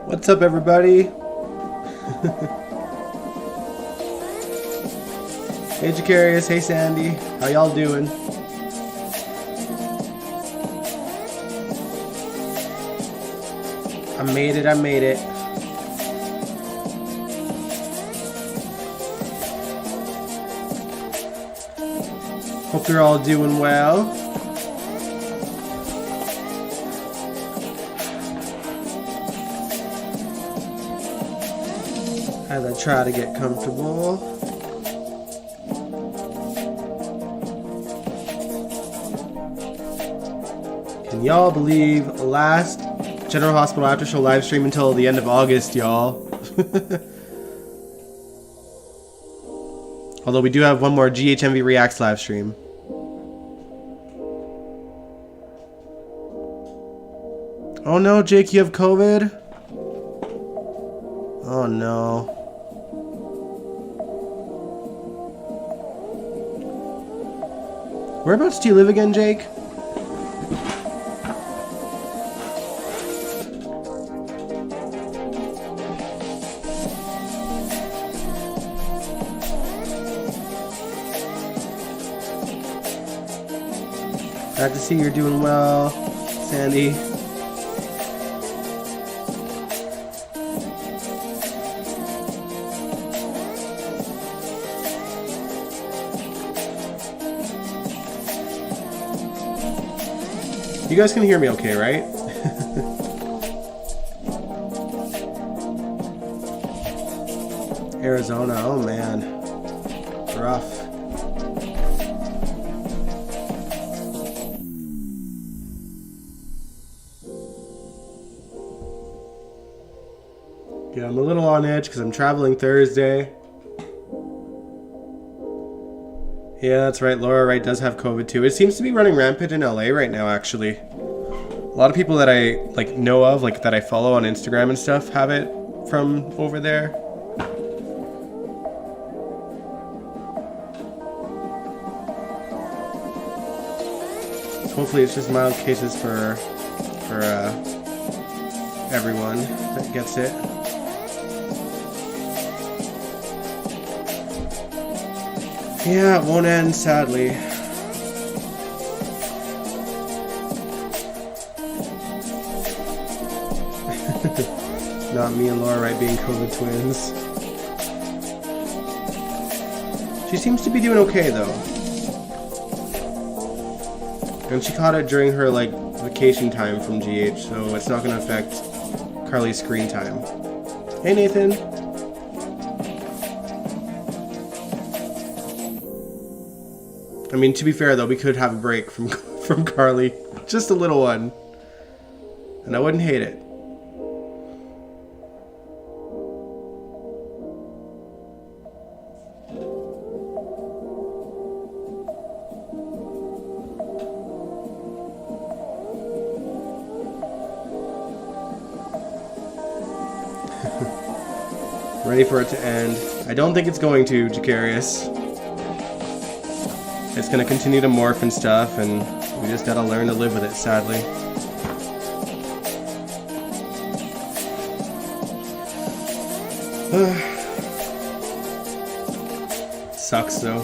What's up, everybody? Hey, Jacarius. Hey, Sandy. How y'all doing? I made it. I made it. Hope you're all doing well. As I try to get comfortable. Can y'all believe last General Hospital After Show live stream until the end of August, y'all? Although we do have one more GHMV Reacts live stream. Oh no, Jake, you have COVID? Oh no. Whereabouts do you live again, Jake? Glad to see you're doing well, Sandy. You guys can hear me okay, right? Arizona, oh man. Rough. Yeah, I'm a little on edge because I'm traveling Thursday. Yeah, that's right. Laura Wright does have COVID too. It seems to be running rampant in LA right now, actually. A lot of people that I know of, that I follow on Instagram and stuff, have it from over there. Hopefully it's just mild cases for everyone that gets it. Yeah, it won't end, sadly. Not me and Laura Wright being COVID twins. She seems to be doing okay, though. And she caught it during her, vacation time from GH, so it's not going to affect Carly's screen time. Hey, Nathan. I mean, to be fair, though, we could have a break from Carly. Just a little one. And I wouldn't hate it. Ready for it to end. I don't think it's going to, Jacarius. It's going to continue to morph and stuff, and we just got to learn to live with it, sadly. Sucks, though.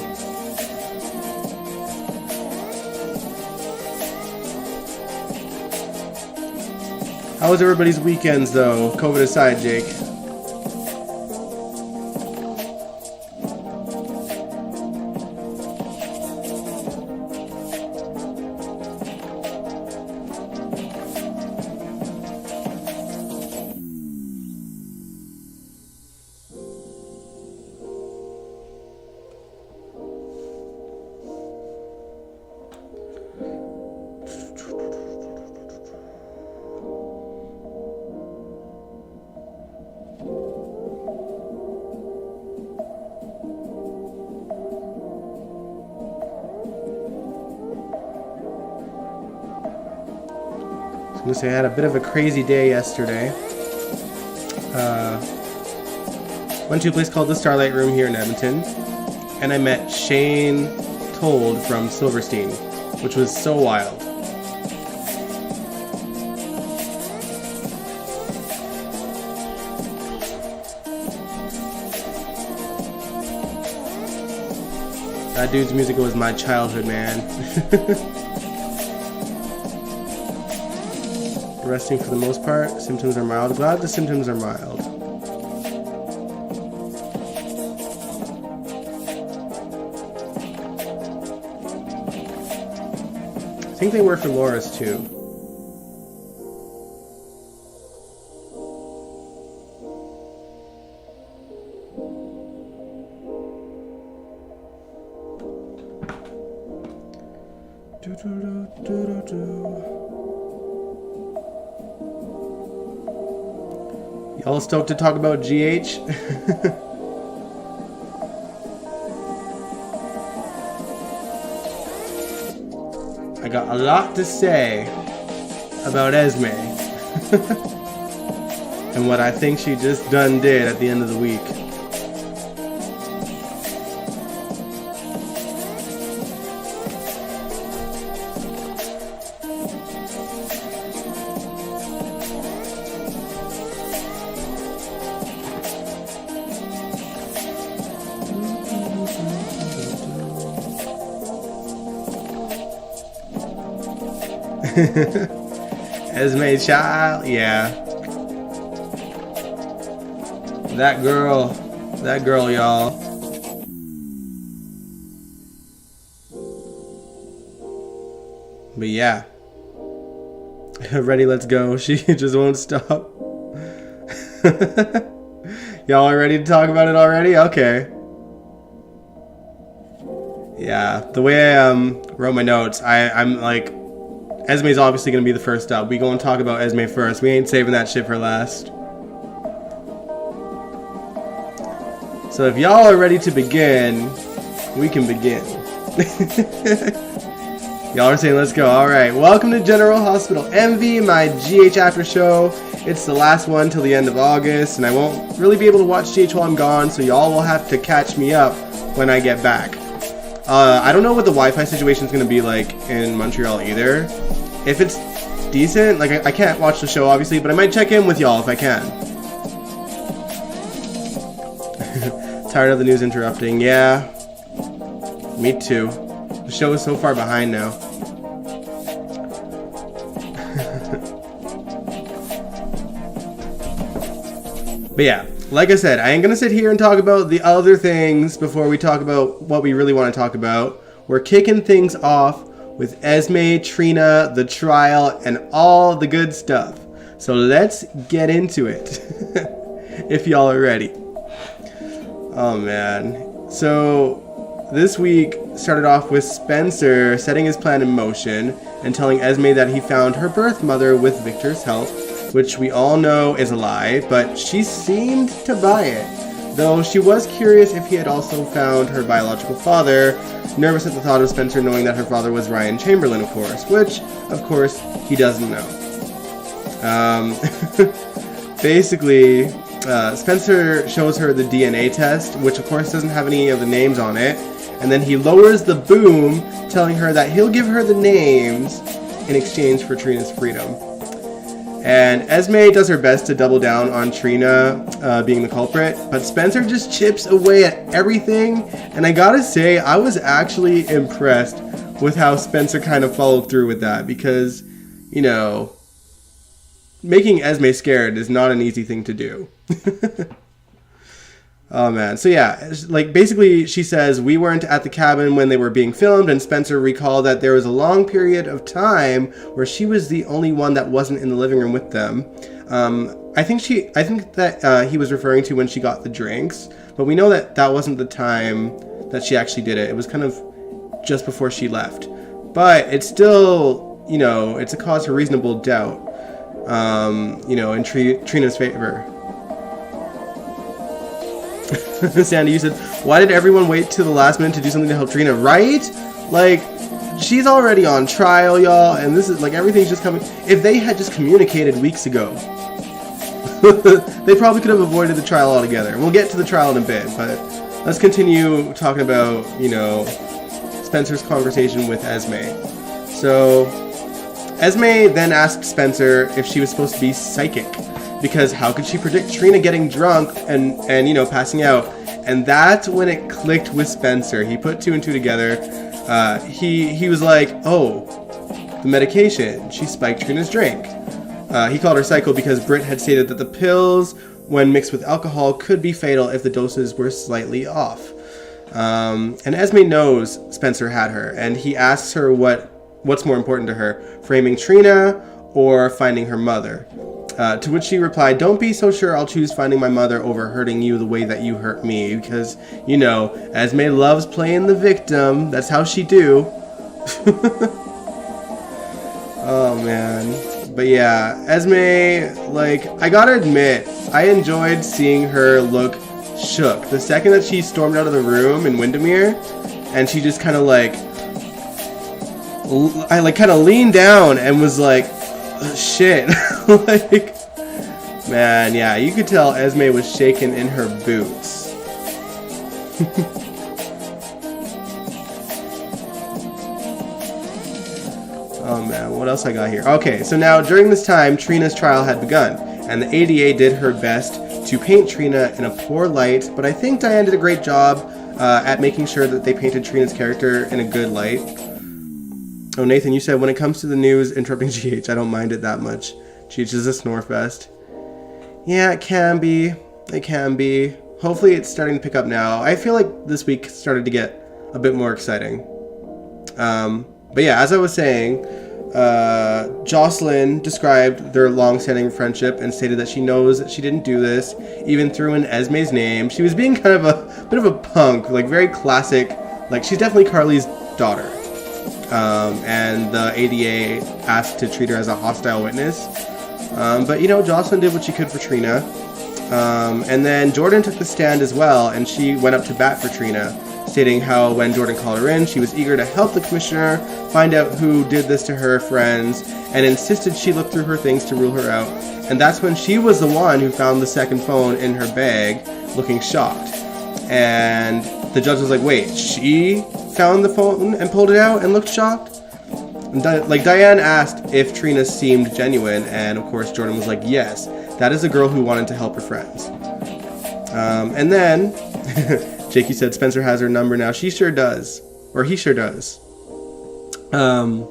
How was everybody's weekends, though? COVID aside, Jake. I was gonna say I had a bit of a crazy day yesterday. Went to a place called the Starlight Room here in Edmonton, and I met Shane, told from Silverstein, which was so wild. That dude's music was my childhood, man. Resting for the most part. Symptoms are mild. Glad the symptoms are mild. I think they were for Laura's too. Y'all stoked to talk about GH? I got a lot to say about Esme and what I think she just done did at the end of the week. Esme child, yeah. That girl, y'all. But yeah. Ready, let's go. She just won't stop. Y'all are ready to talk about it already? Okay. Yeah, the way I wrote my notes, I'm like, Esme's obviously going to be the first up. We go and talk about Esme first. We ain't saving that shit for last. So if y'all are ready to begin, we can begin. Y'all are saying let's go. Alright, welcome to General Hospital Envy, my GH after show. It's the last one till the end of August, and I won't really be able to watch GH while I'm gone, so y'all will have to catch me up when I get back. I don't know what the Wi-Fi situation is going to be like in Montreal either. If it's decent, like I can't watch the show obviously, but I might check in with y'all if I can. Tired of the news interrupting. Yeah, me too. The show is so far behind now. But yeah, like I said, I ain't gonna sit here and talk about the other things before we talk about what we really want to talk about. We're kicking things off with Esme, Trina, the trial, and all the good stuff. So let's get into it. If y'all are ready. Oh man. So this week started off with Spencer setting his plan in motion and telling Esme that he found her birth mother with Victor's help, which we all know is a lie, but she seemed to buy it. Though she was curious if he had also found her biological father, nervous at the thought of Spencer knowing that her father was Ryan Chamberlain, of course, which, of course, he doesn't know. Basically, Spencer shows her the DNA test, which of course doesn't have any of the names on it, and then he lowers the boom, telling her that he'll give her the names in exchange for Trina's freedom. And Esme does her best to double down on Trina being the culprit, but Spencer just chips away at everything, and I gotta say, I was actually impressed with how Spencer kind of followed through with that, because, you know, making Esme scared is not an easy thing to do. Oh man, so yeah, like basically she says we weren't at the cabin when they were being filmed, and Spencer recalled that there was a long period of time where she was the only one that wasn't in the living room with them. I think that he was referring to when she got the drinks, but we know that that wasn't the time that she actually did it. It was kind of just before she left, but it's still, you know, it's a cause for reasonable doubt, you know, in Trina's favor. Sandy, you said, why did everyone wait till the last minute to do something to help Trina? Right? Like, she's already on trial, y'all, and this is, like, everything's just coming. If they had just communicated weeks ago, they probably could have avoided the trial altogether. We'll get to the trial in a bit, but let's continue talking about, you know, Spencer's conversation with Esme. So Esme then asked Spencer if she was supposed to be psychic, because how could she predict Trina getting drunk and you know, passing out? And that's when it clicked with Spencer. He put 2 and 2 together. He was like, oh, the medication. She spiked Trina's drink. He called her psycho because Britt had stated that the pills, when mixed with alcohol, could be fatal if the doses were slightly off. And Esme knows Spencer had her, and he asks her what's more important to her, framing Trina or finding her mother. To which she replied, don't be so sure, I'll choose finding my mother over hurting you the way that you hurt me, because, you know, Esme loves playing the victim. That's how she do. Oh, man. But yeah, Esme, like, I gotta admit, I enjoyed seeing her look shook. The second that she stormed out of the room in Windermere, and she just kind of like, kind of leaned down and was like, shit. Like, man, yeah, you could tell Esme was shaking in her boots. Oh man, what else I got here? Okay, so now during this time, Trina's trial had begun, and the ADA did her best to paint Trina in a poor light, but I think Diane did a great job at making sure that they painted Trina's character in a good light. Oh, Nathan, you said when it comes to the news interrupting GH, I don't mind it that much. GH is a snore fest. Yeah, it can be. It can be. Hopefully it's starting to pick up now. I feel like this week started to get a bit more exciting. But yeah, as I was saying, Jocelyn described their long-standing friendship and stated that she knows that she didn't do this, even threw in Esme's name. She was being kind of a bit of a punk, like very classic, like she's definitely Carly's daughter. And the ADA asked to treat her as a hostile witness. But you know, Jocelyn did what she could for Trina. And then Jordan took the stand as well, and she went up to bat for Trina, stating how when Jordan called her in, she was eager to help the commissioner find out who did this to her friends, and insisted she look through her things to rule her out. And that's when she was the one who found the second phone in her bag, looking shocked. And the judge was like, wait, she found the phone and pulled it out and looked shocked? And Diane asked if Trina seemed genuine, and of course Jordan was like, yes, that is a girl who wanted to help her friends. And then Jakey said Spencer has her number now. She sure does. Or he sure does. But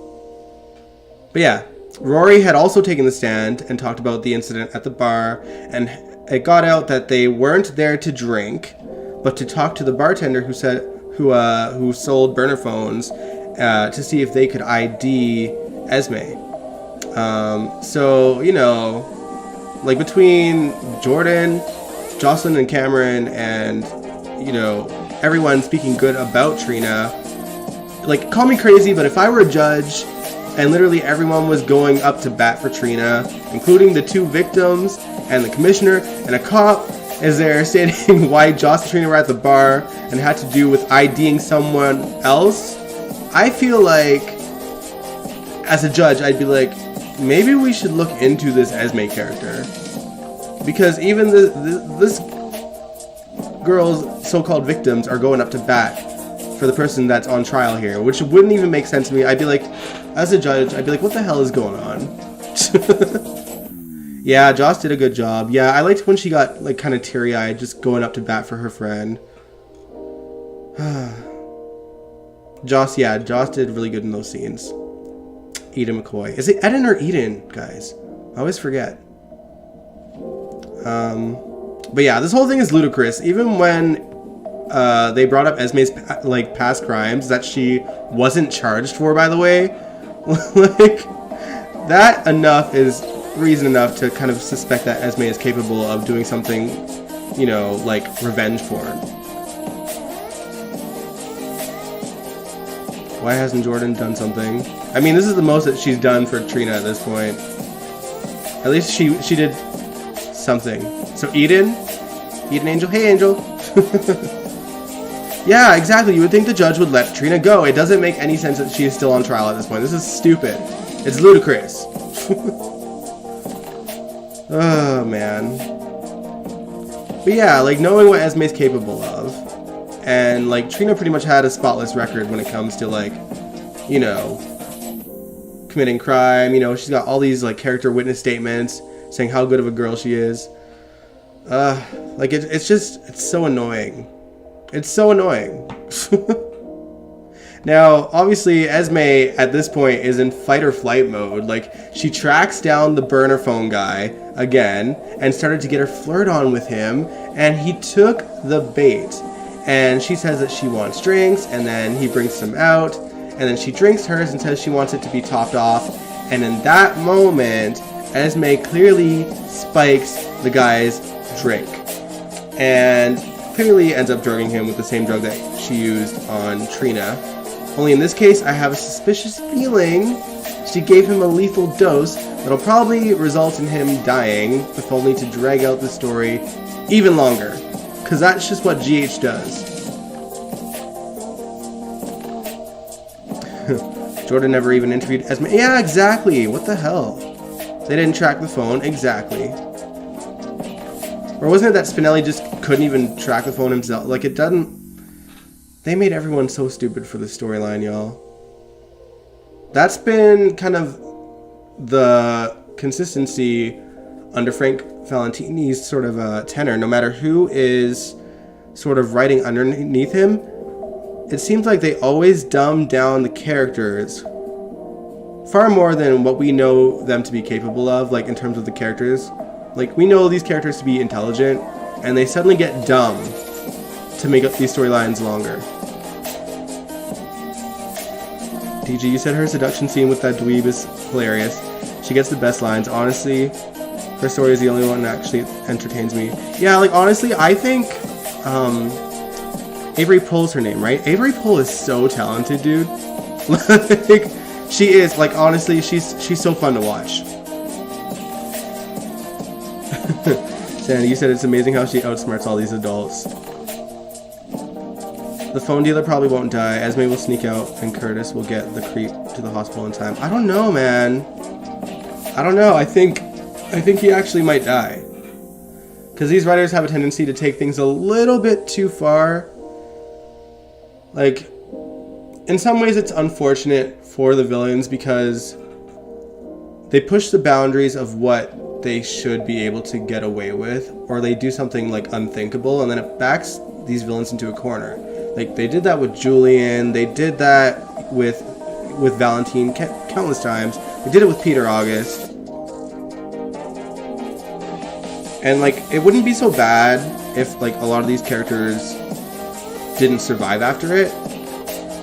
yeah, Rory had also taken the stand and talked about the incident at the bar, and it got out that they weren't there to drink, but to talk to the bartender who sold burner phones to see if they could ID Esme. So, you know, like between Jordan, Jocelyn and Cameron, and, you know, everyone speaking good about Trina, like, call me crazy, but if I were a judge and literally everyone was going up to bat for Trina, including the 2 victims and the commissioner, and a cop is there stating why Joss and Trina were at the bar and had to do with IDing someone else, I feel like, as a judge, I'd be like, maybe we should look into this Esme character. Because even this girl's so-called victims are going up to bat for the person that's on trial here, which wouldn't even make sense to me. I'd be like, as a judge, I'd be like, what the hell is going on? Yeah, Joss did a good job. Yeah, I liked when she got like kind of teary-eyed just going up to bat for her friend. Joss did really good in those scenes. Eden McCoy. Is it Eden or Eden, guys? I always forget. But yeah, this whole thing is ludicrous. Even when they brought up Esme's like past crimes that she wasn't charged for, by the way, like that enough is reason enough to kind of suspect that Esme is capable of doing something, you know, like revenge porn. Why hasn't Jordan done something? I mean, this is the most that she's done for Trina at this point. At least she did something. So Eden Angel, hey Angel. Yeah, exactly. You would think the judge would let Trina go. It doesn't make any sense that she is still on trial at this point. This is stupid. It's ludicrous. Oh man. But yeah, like knowing what Esme's capable of, And like Trina pretty much had a spotless record when it comes to like, you know, committing crime. You know, she's got all these like character witness statements saying how good of a girl she is. Like it's so annoying. It's so annoying. Now, obviously, Esme at this point is in fight or flight mode. Like, she tracks down the burner phone guy again and started to get her flirt on with him, and he took the bait. And she says that she wants drinks, and then he brings some out, and then she drinks hers and says she wants it to be topped off. And in that moment, Esme clearly spikes the guy's drink and clearly ends up drugging him with the same drug that she used on Trina. Only in this case, I have a suspicious feeling she gave him a lethal dose that'll probably result in him dying, if only to drag out the story even longer. Because that's just what GH does. Jordan never even interviewed Esme. Yeah, exactly. What the hell? They didn't track the phone. Exactly. Or wasn't it that Spinelli just couldn't even track the phone himself? Like, it doesn't... They made everyone so stupid for the storyline, y'all. That's been kind of the consistency under Frank Valentini's sort of tenor. No matter who is sort of writing underneath him, it seems like they always dumb down the characters far more than what we know them to be capable of, like in terms of the characters. Like, we know these characters to be intelligent, and they suddenly get dumb to make up these storylines longer. DG, you said her seduction scene with that dweeb is hilarious. She gets the best lines. Honestly, her story is the only one that actually entertains me. Yeah, like, honestly, I think Avery Pohl's her name, right? Avery Pohl is so talented, dude. Like, she is, like, honestly, she's so fun to watch. Sandy, you said it's amazing how she outsmarts all these adults. The phone dealer probably won't die. Esme will sneak out, and Curtis will get the creep to the hospital in time. I don't know, man. I don't know. I think he actually might die. Because these writers have a tendency to take things a little bit too far. Like, in some ways it's unfortunate for the villains because they push the boundaries of what they should be able to get away with, or they do something like unthinkable, and then it backs these villains into a corner. Like, they did that with Julian, they did that with Valentine countless times. They did it with Peter August. And, like, it wouldn't be so bad if, like, a lot of these characters didn't survive after it.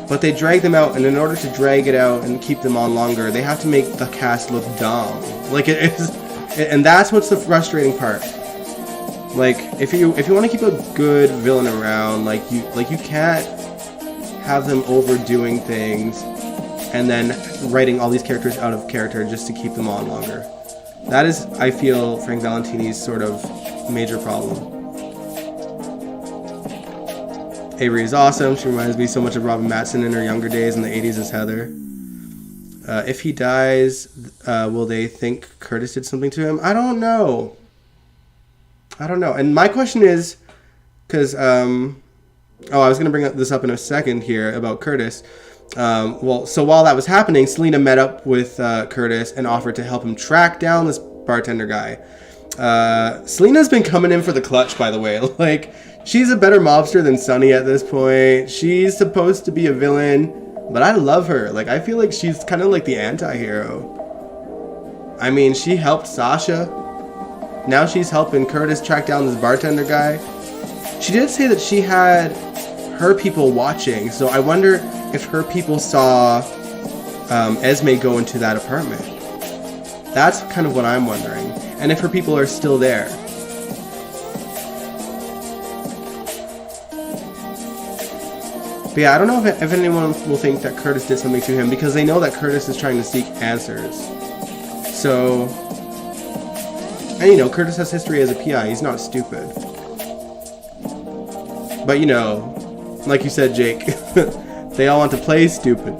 But they drag them out, and in order to drag it out and keep them on longer, they have to make the cast look dumb. Like, it is... And that's what's the frustrating part. Like, if you want to keep a good villain around, like you can't have them overdoing things and then writing all these characters out of character just to keep them on longer. That is, I feel, Frank Valentini's sort of major problem. Avery is awesome. She reminds me so much of Robin Matson in her younger days in the 80s as Heather. If he dies, will they think Curtis did something to him? I don't know. And my question is, because, I was going to bring this up in a second here about Curtis. So while that was happening, Selena met up with Curtis and offered to help him track down this bartender guy. Selena's been coming in for the clutch, by the way. Like, she's a better mobster than Sonny at this point. She's supposed to be a villain, but I love her. Like, I feel like she's kind of like the anti-hero. I mean, she helped Sasha. Now she's helping Curtis track down this bartender guy. She did say that she had her people watching, so I wonder if her people saw Esme go into that apartment. That's kind of what I'm wondering. And if her people are still there. But yeah, I don't know if anyone will think that Curtis did something to him, because they know that Curtis is trying to seek answers. So... And, you know, Curtis has history as a PI. He's not stupid. But, you know, like you said, Jake, they all want to play stupid.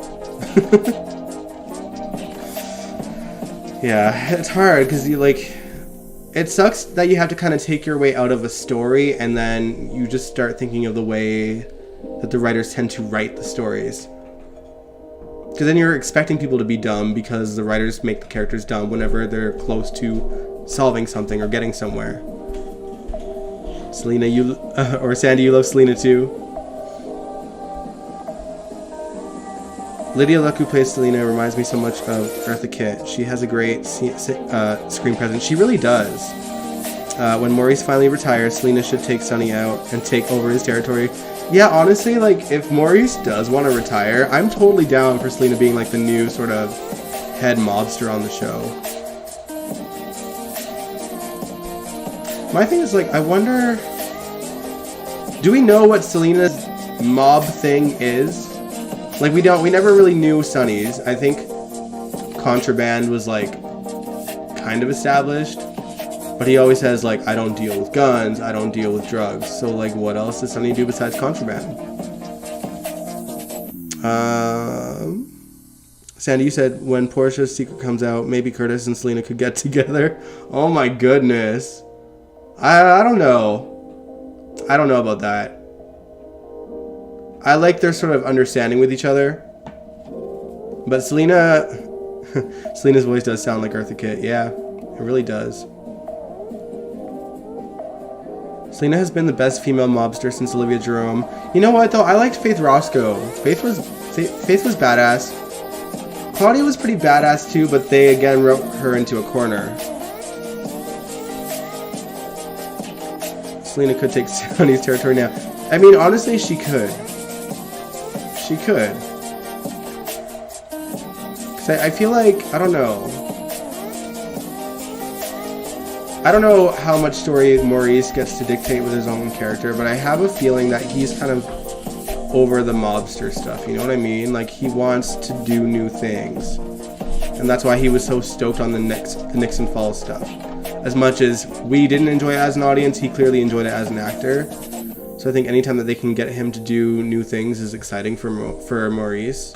Yeah, it's hard because it sucks that you have to kind of take your way out of a story and then you just start thinking of the way that the writers tend to write the stories. Because then you're expecting people to be dumb because the writers make the characters dumb whenever they're close to solving something or getting somewhere. Selena, or Sandy, you love Selena too. Lydia Luck, who plays Selena, reminds me so much of Eartha Kitt. She has a great screen presence. She really does. When Maurice finally retires, Selena should take Sonny out and take over his territory. Yeah, honestly, like, if Maurice does want to retire, I'm totally down for Selena being, like, the new sort of head mobster on the show. My thing is, like, I wonder... Do we know what Selena's mob thing is? Like, we never really knew Sonny's. I think Contraband was, like, kind of established. But he always says, like, I don't deal with guns, I don't deal with drugs. So, like, what else does Sonny do besides contraband? Sandy, you said when Portia's secret comes out, maybe Curtis and Selena could get together. Oh my goodness. I don't know. I don't know about that. I like their sort of understanding with each other. But Selena's voice does sound like Eartha Kitt. Yeah, it really does. Selena has been the best female mobster since Olivia Jerome. You know what though? I liked Faith Roscoe. Faith was badass. Claudia was pretty badass too, but they again wrote her into a corner. Selena could take Sonny's territory now. I mean, honestly, she could. She could. Cause I feel like, I don't know. I don't know how much story Maurice gets to dictate with his own character, but I have a feeling that he's kind of over the mobster stuff, you know what I mean? Like, he wants to do new things. And that's why he was so stoked on the Nixon Falls stuff. As much as we didn't enjoy it as an audience, he clearly enjoyed it as an actor. So I think anytime that they can get him to do new things is exciting for Maurice.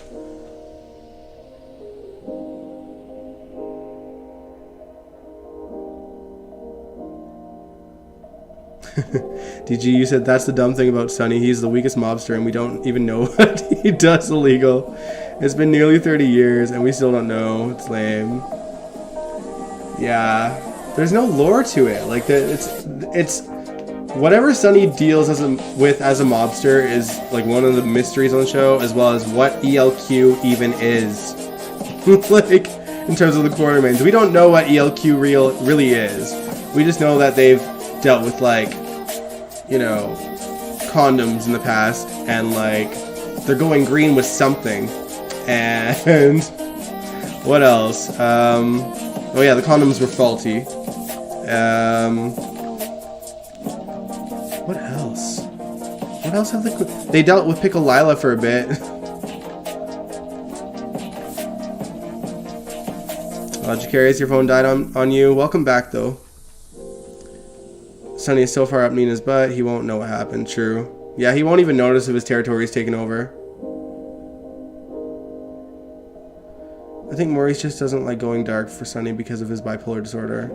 DG, you said that's the dumb thing about Sonny. He's the weakest mobster and we don't even know what he does illegal. It's been nearly 30 years and we still don't know. It's lame. Yeah. There's no lore to it. Like, it's whatever Sonny deals with as a mobster is like one of the mysteries on the show, as well as what ELQ even is. Like, in terms of the Quartermains. We don't know what ELQ really is. We just know that they've dealt with, like, you know, condoms in the past, and like they're going green with something. And what else? Oh yeah, the condoms were faulty. What else? What else have they dealt with Pickle Lila for a bit. Jacarius, your phone died on you. Welcome back though. Sonny is so far up Nina's butt, he won't know what happened. True. Yeah, he won't even notice if his territory is taken over. I think Maurice just doesn't like going dark for Sonny because of his bipolar disorder.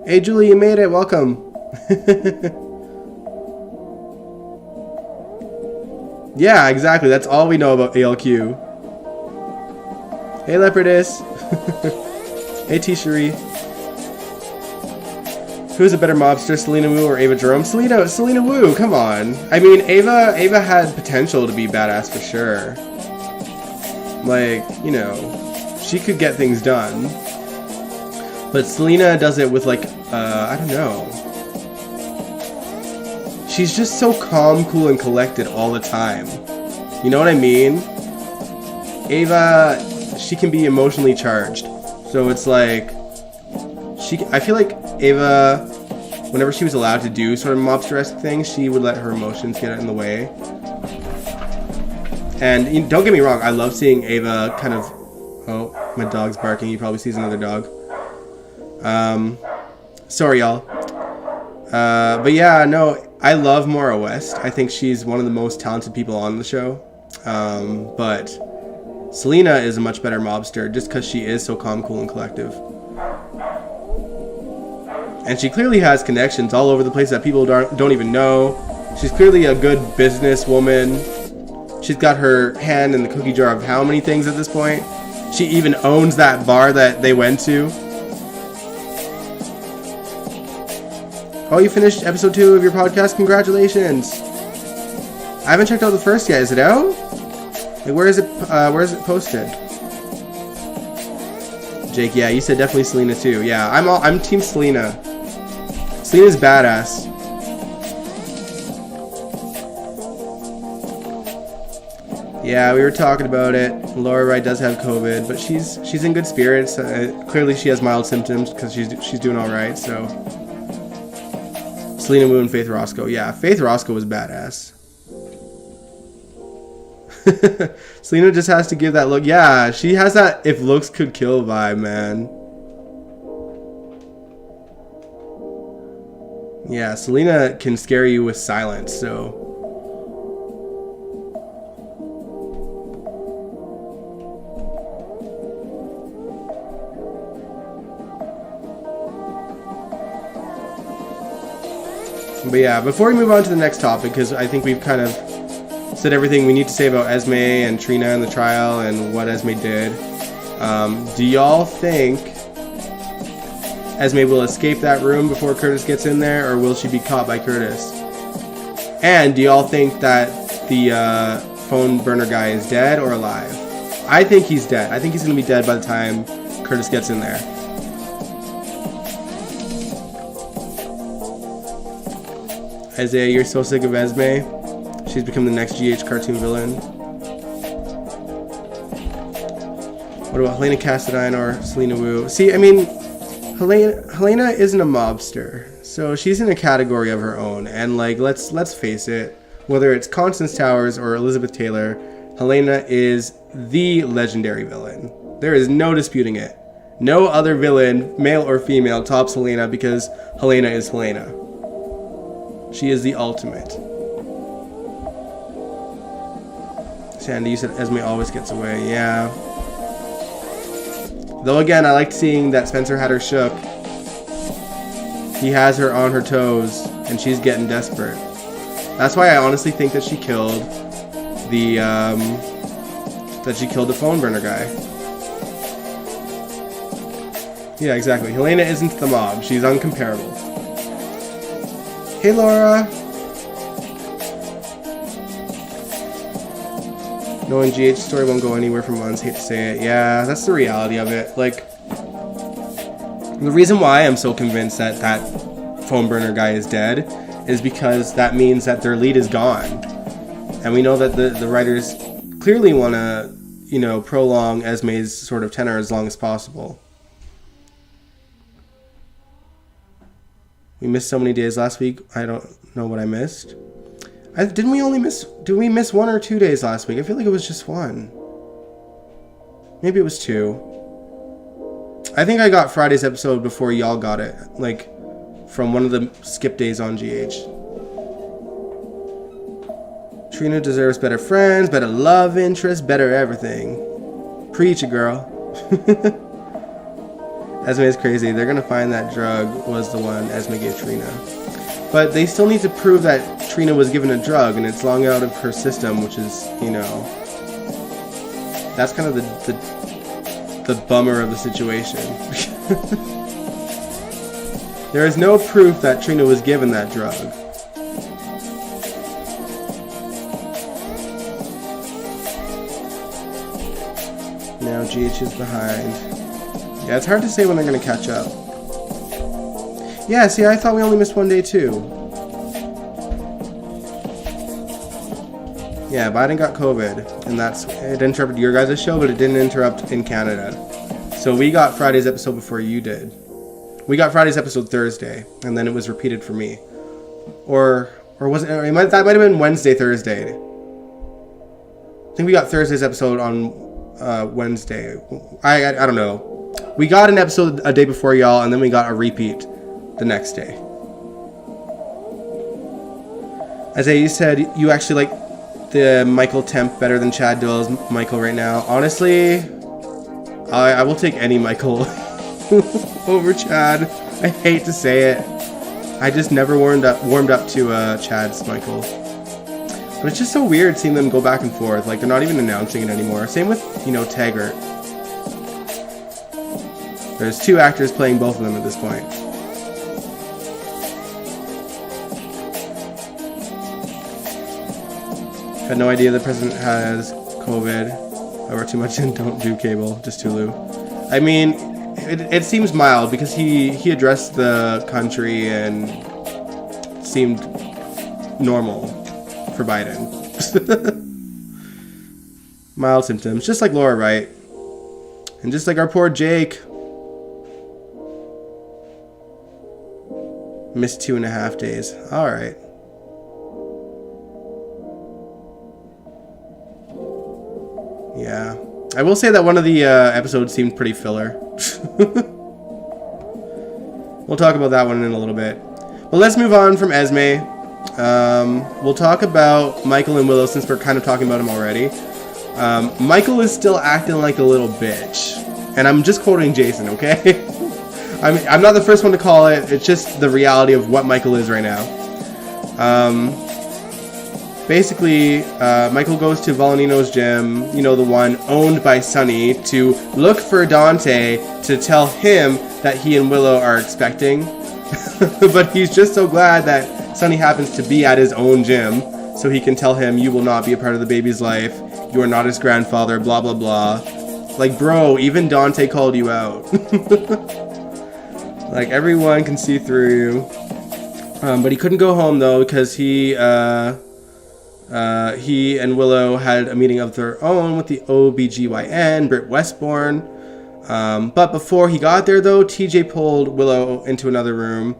Hey Julie, you made it. Welcome. Yeah, exactly. That's all we know about ALQ. Hey Leopardess. Hey T-Cherie. Who's a better mobster, Selena Wu or Ava Jerome? Selena Wu, come on. I mean, Ava had potential to be badass for sure. Like, you know, she could get things done. But Selena does it with, like, I don't know. She's just so calm, cool, and collected all the time. You know what I mean? Ava, she can be emotionally charged. So it's like, I feel like Ava, whenever she was allowed to do sort of mobster-esque things, she would let her emotions get in the way. And don't get me wrong, I love seeing Ava kind of... Oh, my dog's barking. He probably sees another dog. Sorry, y'all. But yeah, no, I love Maura West. I think she's one of the most talented people on the show. But Selena is a much better mobster just because she is so calm, cool, and collective. And she clearly has connections all over the place that people don't even know. She's clearly a good businesswoman. She's got her hand in the cookie jar of how many things at this point? She even owns that bar that they went to. Oh, you finished episode 2 of your podcast? Congratulations. I haven't checked out the first yet. Is it out? Like, where is it posted? Jake, yeah, you said definitely Selena too. Yeah, I'm team Selena. Selena's badass. Yeah, we were talking about it. Laura Wright does have COVID, but she's in good spirits. Clearly, she has mild symptoms because she's doing all right. So, Selena Wu and Faith Roscoe. Yeah, Faith Roscoe was badass. Selena just has to give that look. Yeah, she has that if looks could kill vibe, man. Yeah, Selena can scare you with silence, so. But yeah, before we move on to the next topic, because I think we've kind of said everything we need to say about Esme and Trina and the trial and what Esme did. Do y'all think Esme will escape that room before Curtis gets in there, or will she be caught by Curtis? And do y'all think that the phone burner guy is dead or alive? I think he's dead. I think he's going to be dead by the time Curtis gets in there. Isaiah, you're so sick of Esme. She's become the next GH cartoon villain. What about Helena Cassadine or Selena Wu? See, I mean, Helena isn't a mobster, so she's in a category of her own. And like, let's face it, whether it's Constance Towers or Elizabeth Taylor, Helena is the legendary villain. There is no disputing it. No other villain, male or female, tops Helena because Helena is Helena. She is the ultimate. Sandy, you said Esme always gets away. Yeah. Though again, I liked seeing that Spencer had her shook. He has her on her toes, and she's getting desperate. That's why I honestly think that she killed the phone burner guy. Yeah, exactly. Helena isn't the mob. She's uncomparable. Hey, Laura. Knowing GH story won't go anywhere for months. Hate to say it. Yeah, that's the reality of it. Like, the reason why I'm so convinced that that phone burner guy is dead is because that means that their lead is gone. And we know that the writers clearly want to, you know, prolong Esme's sort of tenor as long as possible. We missed so many days last week. I don't know what I missed. Did we miss 1 or 2 days last week? I feel like it was just 1. Maybe it was 2. I think I got Friday's episode before y'all got it. Like, from one of the skip days on GH. Trina deserves better friends, better love interest, better everything. Preach it, girl. Esme is crazy. They're going to find that drug was the one Esme gave Trina. But they still need to prove that Trina was given a drug and it's long out of her system, which is, you know, that's kind of the bummer of the situation. There is no proof that Trina was given that drug. Now GH is behind. Yeah, it's hard to say when they're going to catch up. Yeah, see, I thought we only missed 1 day too. Yeah, Biden got COVID, and it interrupted your guys' show, but it didn't interrupt in Canada. So we got Friday's episode before you did. We got Friday's episode Thursday, and then it was repeated for me. Or was it? That might have been Wednesday, Thursday. I think we got Thursday's episode on Wednesday. I don't know. We got an episode a day before y'all, and then we got a repeat the next day. Isaiah, you said you actually like the Michael temp better than Chad Dill's Michael right now. Honestly, I will take any Michael over Chad. I hate to say it. I just never warmed up to Chad's Michael. But it's just so weird seeing them go back and forth. Like, they're not even announcing it anymore. Same with, Taggart. There's 2 actors playing both of them at this point. Had no idea the president has COVID. I work too much and don't do cable, just Hulu. I mean, it seems mild because he addressed the country and seemed normal for Biden. Mild symptoms, just like Laura Wright. And just like our poor Jake. Missed 2.5 days. Alright. Yeah. I will say that one of the episodes seemed pretty filler. We'll talk about that one in a little bit. But let's move on from Esme. We'll talk about Michael and Willow since we're kind of talking about him already. Michael is still acting like a little bitch. And I'm just quoting Jason, okay? I'm not the first one to call it. It's just the reality of what Michael is right now. Basically, Michael goes to Volanino's gym, the one owned by Sunny, to look for Dante to tell him that he and Willow are expecting. But he's just so glad that Sunny happens to be at his own gym, so he can tell him, you will not be a part of the baby's life, you are not his grandfather, blah blah blah. Like, bro, even Dante called you out. Like, everyone can see through you. But he couldn't go home, though, because he and Willow had a meeting of their own with the OBGYN, Britt Westbourne. But before he got there, though, TJ pulled Willow into another room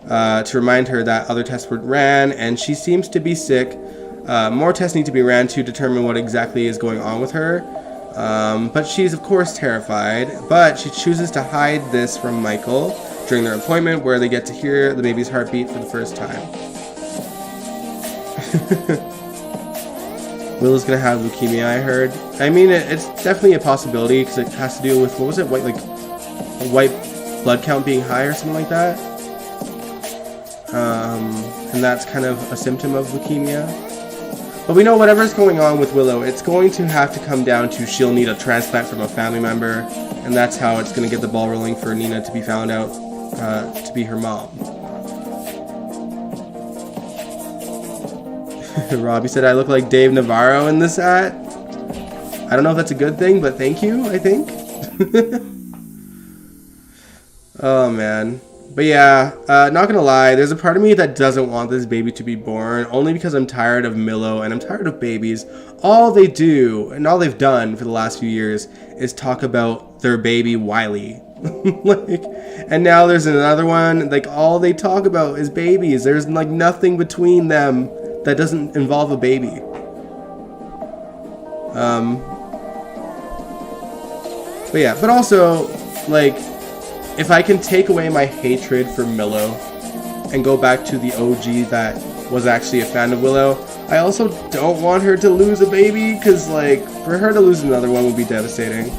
to remind her that other tests were ran, and she seems to be sick. More tests need to be ran to determine what exactly is going on with her. But she's, of course, terrified. But she chooses to hide this from Michael during their appointment, where they get to hear the baby's heartbeat for the first time. Willow's gonna have leukemia, I heard. I mean, it's definitely a possibility because it has to do with, what was it, white blood count being high or something like that. And that's kind of a symptom of leukemia. But we know whatever's going on with Willow, it's going to have to come down to she'll need a transplant from a family member, and that's how it's gonna get the ball rolling for Nina to be found out to be her mom. Robbie said I look like Dave Navarro in this ad. I don't know if that's a good thing, but thank you, I think. Oh, man. But yeah, not gonna lie, there's a part of me that doesn't want this baby to be born, only because I'm tired of Milo and I'm tired of babies. All they do, and all they've done for the last few years, is talk about their baby Wiley. And now there's another one, all they talk about is babies. There's nothing between them that doesn't involve a baby. But yeah, but also, if I can take away my hatred for Milo and go back to the OG that was actually a fan of Willow, I also don't want her to lose a baby, because, for her to lose another one would be devastating.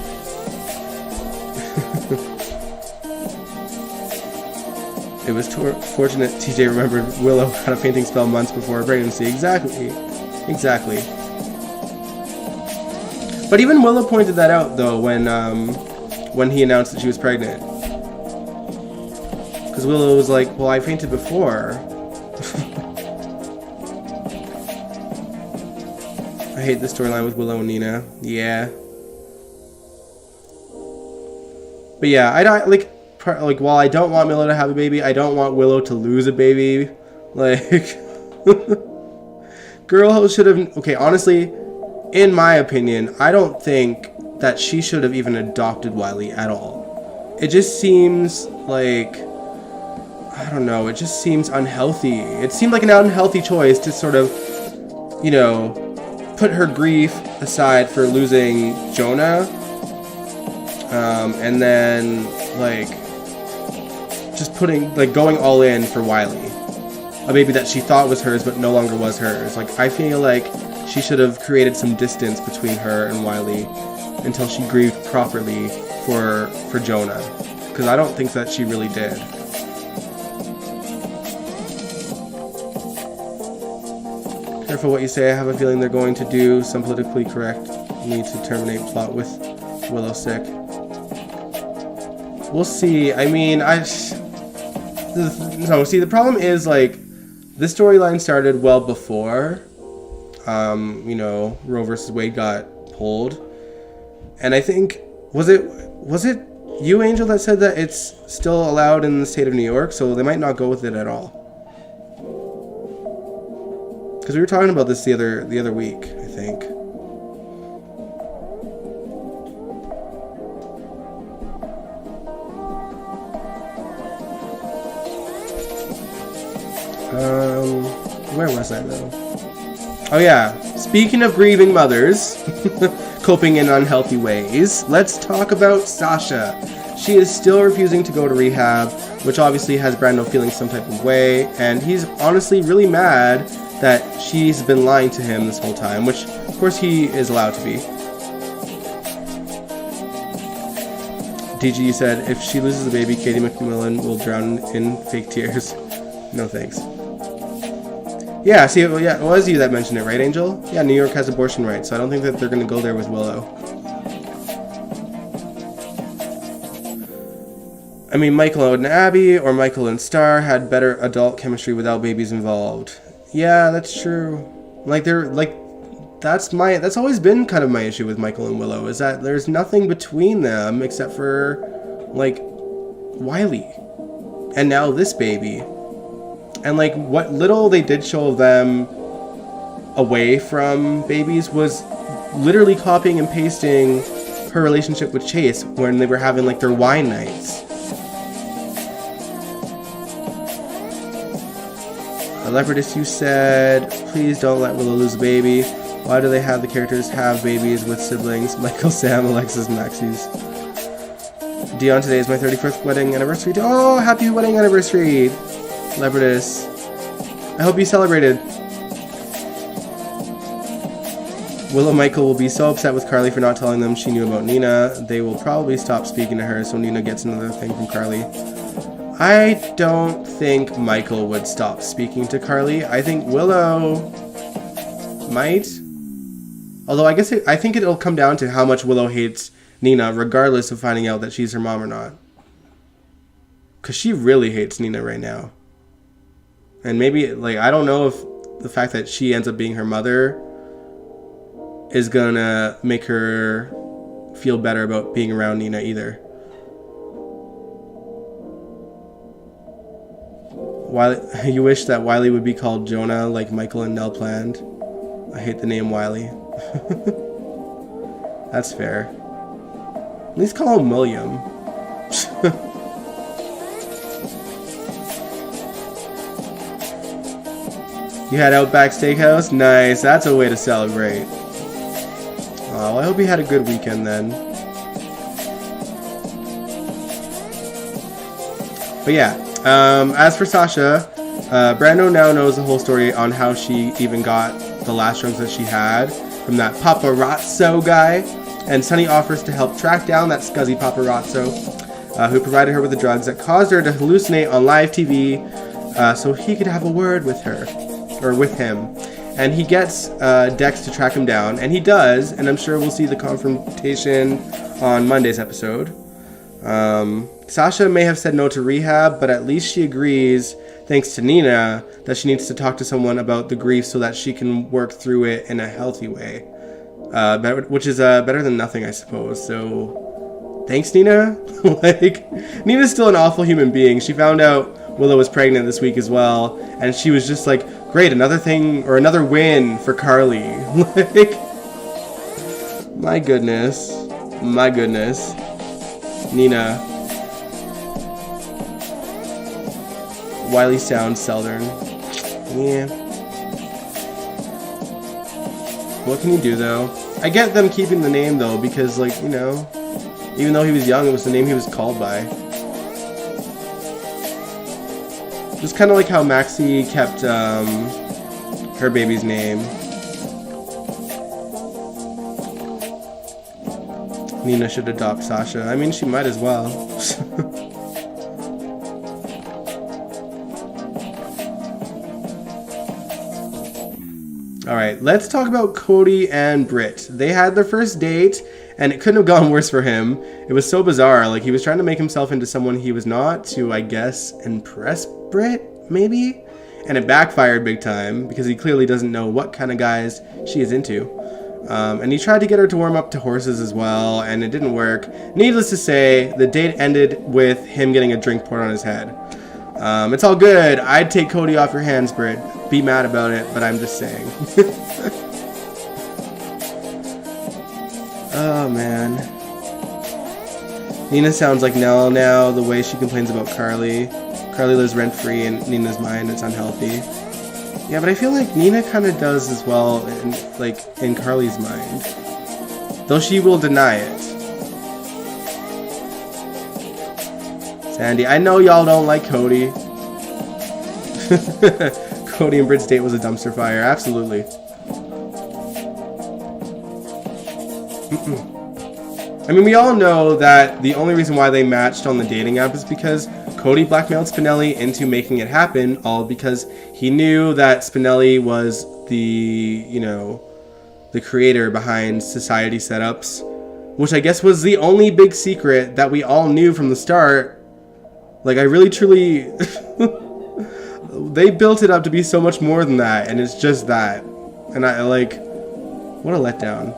It was fortunate TJ remembered Willow had a fainting spell months before her pregnancy. Exactly. But even Willow pointed that out, though, when he announced that she was pregnant. Because Willow was like, well, I fainted before. I hate the storyline with Willow and Nina. Yeah. But yeah, while I don't want Milo to have a baby, I don't want Willow to lose a baby. Girl should have... Okay, honestly, in my opinion, I don't think that she should have even adopted Wiley at all. It just seems I don't know, it just seems unhealthy. It seemed like an unhealthy choice to sort of, put her grief aside for losing Jonah. And then, just going all in for Wiley. A baby that she thought was hers but no longer was hers. I feel like she should have created some distance between her and Wiley until she grieved properly for Jonah. Because I don't think that she really did. Careful what you say. I have a feeling they're going to do some politically correct need to terminate plot with Willow sick. We'll see. I mean, no, see, the problem is, like, this storyline started well before, you know, Roe versus Wade got pulled. And I think, was it you, Angel, that said that it's still allowed in the state of New York, so they might not go with it at all. Because we were talking about this the other week, I think. Where was I though? Oh yeah, speaking of grieving mothers, coping in unhealthy ways, let's talk about Sasha. She is still refusing to go to rehab, which obviously has Brando feeling some type of way, and he's honestly really mad that she's been lying to him this whole time, which of course he is allowed to be. DG said, if she loses a baby, Katie McMillan will drown in fake tears. No thanks. Yeah, see, yeah, it was you that mentioned it, right, Angel? Yeah, New York has abortion rights, so I don't think that they're going to go there with Willow. I mean, Michael and Abby, or Michael and Star, had better adult chemistry without babies involved. Yeah, that's true. That's always been kind of my issue with Michael and Willow, is that there's nothing between them except for, like, Wiley. And now this baby. And, like, what little they did show of them away from babies was literally copying and pasting her relationship with Chase when they were having, like, their wine nights. Leopardess, you said, please don't let Willow lose a baby. Why do they have the characters have babies with siblings? Michael, Sam, Alexis, Maxie's. Dion, today is my 31st wedding anniversary. Oh, happy wedding anniversary! Leopardess. I hope you celebrated. Willow Michael will be so upset with Carly for not telling them she knew about Nina. They will probably stop speaking to her so Nina gets another thing from Carly. I don't think Michael would stop speaking to Carly. I think Willow might. Although I think it'll come down to how much Willow hates Nina regardless of finding out that she's her mom or not. Because she really hates Nina right now. And maybe, like, I don't know if the fact that she ends up being her mother is gonna make her feel better about being around Nina either. You wish that Wiley would be called Jonah like Michael and Nell planned. I hate the name Wiley. That's fair. At least call him William. You had Outback Steakhouse? Nice, that's a way to celebrate. Oh, well, I hope you had a good weekend then. But yeah, as for Sasha, Brando now knows the whole story on how she even got the last drugs that she had from that paparazzo guy, and Sonny offers to help track down that scuzzy paparazzo who provided her with the drugs that caused her to hallucinate on live TV so he could have a word with her. Or with him, and he gets Dex to track him down, and he does, and I'm sure we'll see the confrontation on Monday's episode. Sasha may have said no to rehab, but at least she agrees, thanks to Nina, that she needs to talk to someone about the grief so that she can work through it in a healthy way, which is better than nothing, I suppose. So thanks, Nina. Like, Nina's still an awful human being. She found out Willow was pregnant this week as well, and she was just like, great, another thing, or another win for Carly. Like, my goodness. Nina. Wiley sounds southern. Yeah. What can you do, though? I get them keeping the name, though, because, like, you know, even though he was young, it was the name he was called by. Just kind of like how Maxie kept her baby's name. Nina should adopt Sasha. I mean, she might as well. All right, let's talk about Cody and Britt. They had their first date, and it couldn't have gone worse for him. It was so bizarre. Like, he was trying to make himself into someone he was not to, I guess, impress Britt, maybe? And it backfired big time, because he clearly doesn't know what kind of guys she is into. And he tried to get her to warm up to horses as well, and it didn't work. Needless to say, the date ended with him getting a drink poured on his head. It's all good. I'd take Cody off your hands, Britt. Be mad about it, but I'm just saying. Oh, man. Nina sounds like Nell now, the way she complains about Carly. Carly lives rent-free in Nina's mind. It's unhealthy. Yeah, but I feel like Nina kind of does as well in Carly's mind. Though she will deny it. Sandy, I know y'all don't like Cody. Cody and Britt's date was a dumpster fire. Absolutely. I mean, we all know that the only reason why they matched on the dating app is because Cody blackmailed Spinelli into making it happen, all because he knew that Spinelli was the creator behind society setups, which I guess was the only big secret that we all knew from the start. Like, I really, truly... They built it up to be so much more than that, and it's just that. And I, like... What a letdown.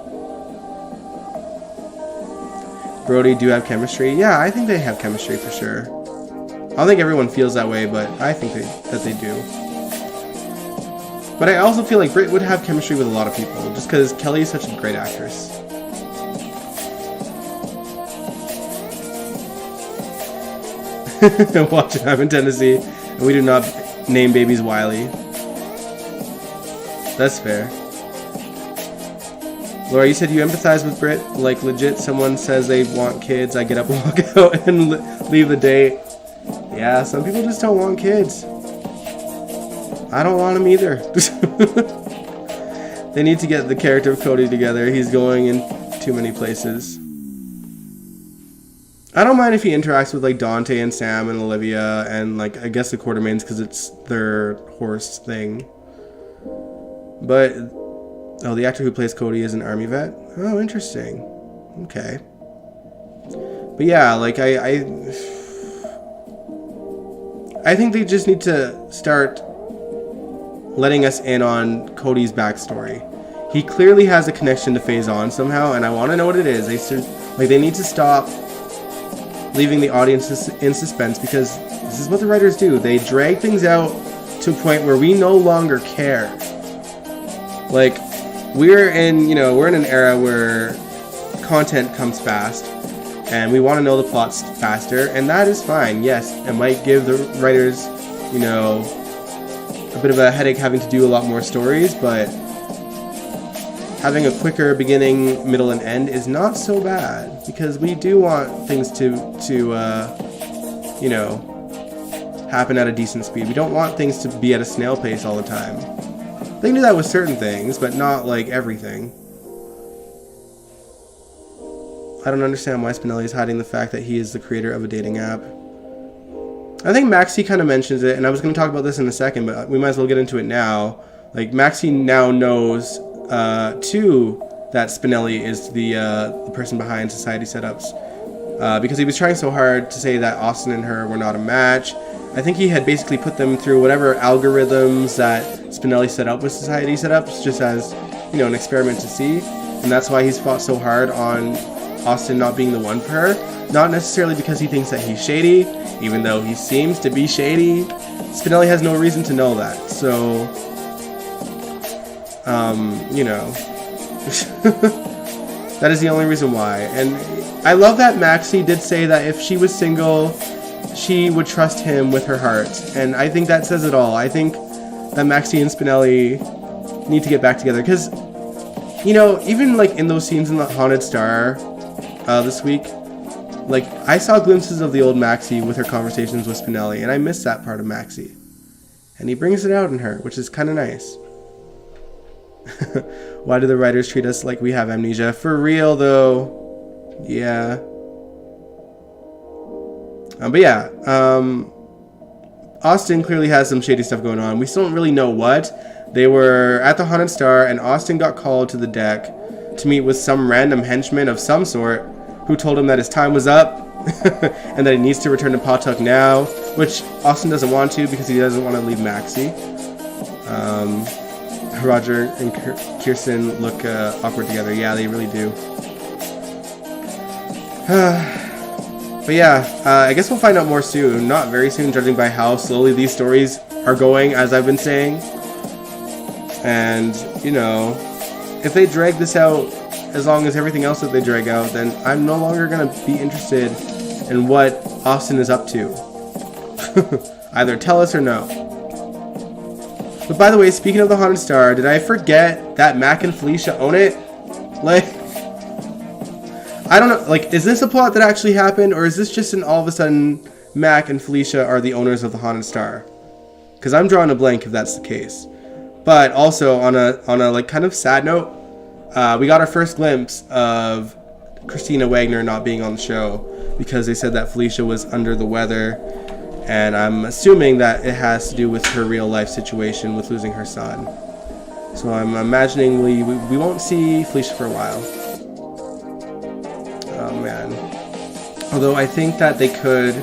Brody do have chemistry? Yeah, I think they have chemistry for sure. I don't think everyone feels that way, but I think that they do. But I also feel like Britt would have chemistry with a lot of people, just because Kelly is such a great actress. Watch it, I'm in Tennessee, and we do not name babies Wiley. That's fair. Laura, you said you empathize with Britt? Like, legit, someone says they want kids, I get up and walk out and leave the date. Yeah, some people just don't want kids. I don't want them either. They need to get the character of Cody together. He's going in too many places. I don't mind if he interacts with, like, Dante and Sam and Olivia and, like, I guess the Quartermains because it's their horse thing. But, oh, the actor who plays Cody is an army vet? Oh, interesting. Okay. But yeah, like, I think they just need to start letting us in on Cody's backstory. He clearly has a connection to Faison somehow, and I want to know what it is. They need to stop leaving the audience in suspense, because this is what the writers do. They drag things out to a point where we no longer care. Like, we're in an era where content comes fast, and we want to know the plots faster, and that is fine. Yes, it might give the writers, a bit of a headache having to do a lot more stories, but having a quicker beginning, middle, and end is not so bad, because we do want things to happen at a decent speed. We don't want things to be at a snail pace all the time. They can do that with certain things, but not, like, everything. I don't understand why Spinelli is hiding the fact that he is the creator of a dating app. I think Maxie kind of mentions it, and I was going to talk about this in a second, but we might as well get into it now. Like, Maxie now knows, too, that Spinelli is the person behind society setups. Because he was trying so hard to say that Austin and her were not a match. I think he had basically put them through whatever algorithms that Spinelli set up with society setups, just as, an experiment to see. And that's why he's fought so hard on Austin not being the one for her. Not necessarily because he thinks that he's shady, even though he seems to be shady. Spinelli has no reason to know that, so... that is the only reason why. And I love that Maxie did say that if she was single, she would trust him with her heart. And I think that says it all. I think that Maxie and Spinelli need to get back together. Because, even like in those scenes in the Haunted Star this week, like, I saw glimpses of the old Maxie with her conversations with Spinelli, and I miss that part of Maxie. And he brings it out in her, which is kind of nice. Why do the writers treat us like we have amnesia? For real, though. Yeah. Austin clearly has some shady stuff going on. We still don't really know what, They were at the Haunted Star, and Austin got called to the deck to meet with some random henchman of some sort who told him that his time was up and that he needs to return to Pawtuck now, which Austin doesn't want to because he doesn't want to leave Maxie. Roger and Kirsten look awkward together. Yeah, they really do. But yeah, I guess we'll find out more soon. Not very soon, judging by how slowly these stories are going, as I've been saying. And, you know, if they drag this out as long as everything else that they drag out, then I'm no longer going to be interested in what Austin is up to. Either tell us or no. But by the way, speaking of the Haunted Star, did I forget that Mac and Felicia own it? Like, I don't know, like, is this a plot that actually happened, or is this just an all of a sudden Mac and Felicia are the owners of the Haunted Star? Because I'm drawing a blank if that's the case. But also, on a like kind of sad note, we got our first glimpse of Christina Wagner not being on the show because they said that Felicia was under the weather, and I'm assuming that it has to do with her real life situation with losing her son. So I'm imagining we won't see Felicia for a while. Oh man. Although I think that they could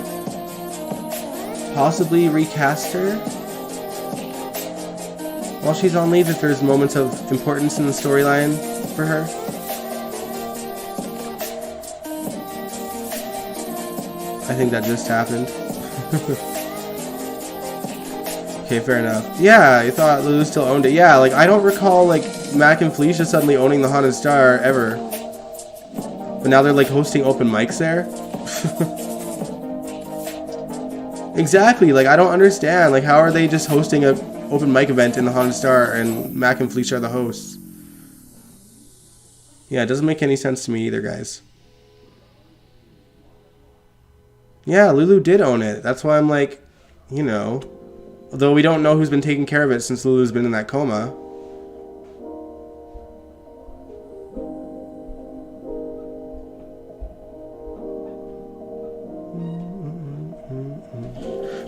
possibly recast her while she's on leave if there's moments of importance in the storyline for her. I think that just happened. Okay, fair enough. Yeah, I thought Lulu still owned it. Yeah, like I don't recall like Mac and Felicia suddenly owning the Haunted Star ever. But now they're like hosting open mics there. Exactly, like I don't understand. Like how are they just hosting a open mic event in the Haunted Star and Mac and Felicia are the hosts? Yeah, it doesn't make any sense to me either, guys. Yeah, Lulu did own it. That's why I'm like, you know, although we don't know who's been taking care of it since Lulu's been in that coma.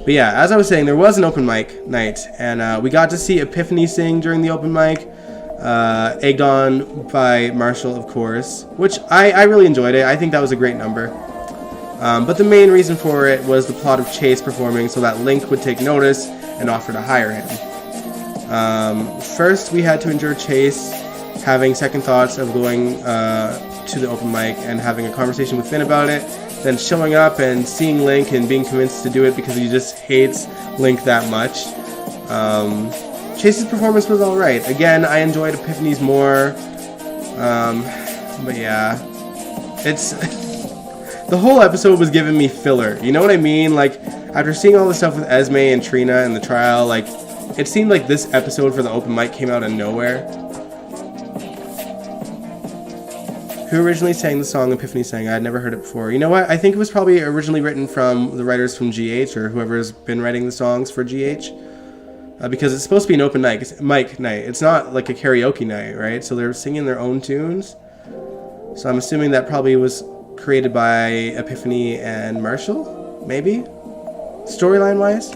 But yeah, as I was saying, there was an open mic night, and we got to see Epiphany sing during the open mic, egged on by Marshall, of course, which I really enjoyed it. I think that was a great number. But the main reason for it was the plot of Chase performing so that Link would take notice and offer to hire him. First, we had to endure Chase having second thoughts of going to the open mic and having a conversation with Finn about it, then showing up and seeing Link and being convinced to do it because he just hates Link that much. Chase's performance was alright. Again, I enjoyed Epiphany's more. But yeah, it's... the whole episode was giving me filler. You know what I mean? Like, after seeing all the stuff with Esme and Trina and the trial, like, it seemed like this episode for the open mic came out of nowhere. Who originally sang the song Epiphany sang? I had never heard it before. You know what? I think it was probably originally written from the writers from GH or whoever's been writing the songs for GH. Because it's supposed to be an open mic night. It's not like a karaoke night, right? So they're singing their own tunes. So I'm assuming that probably was created by Epiphany and Marshall, maybe? Storyline-wise?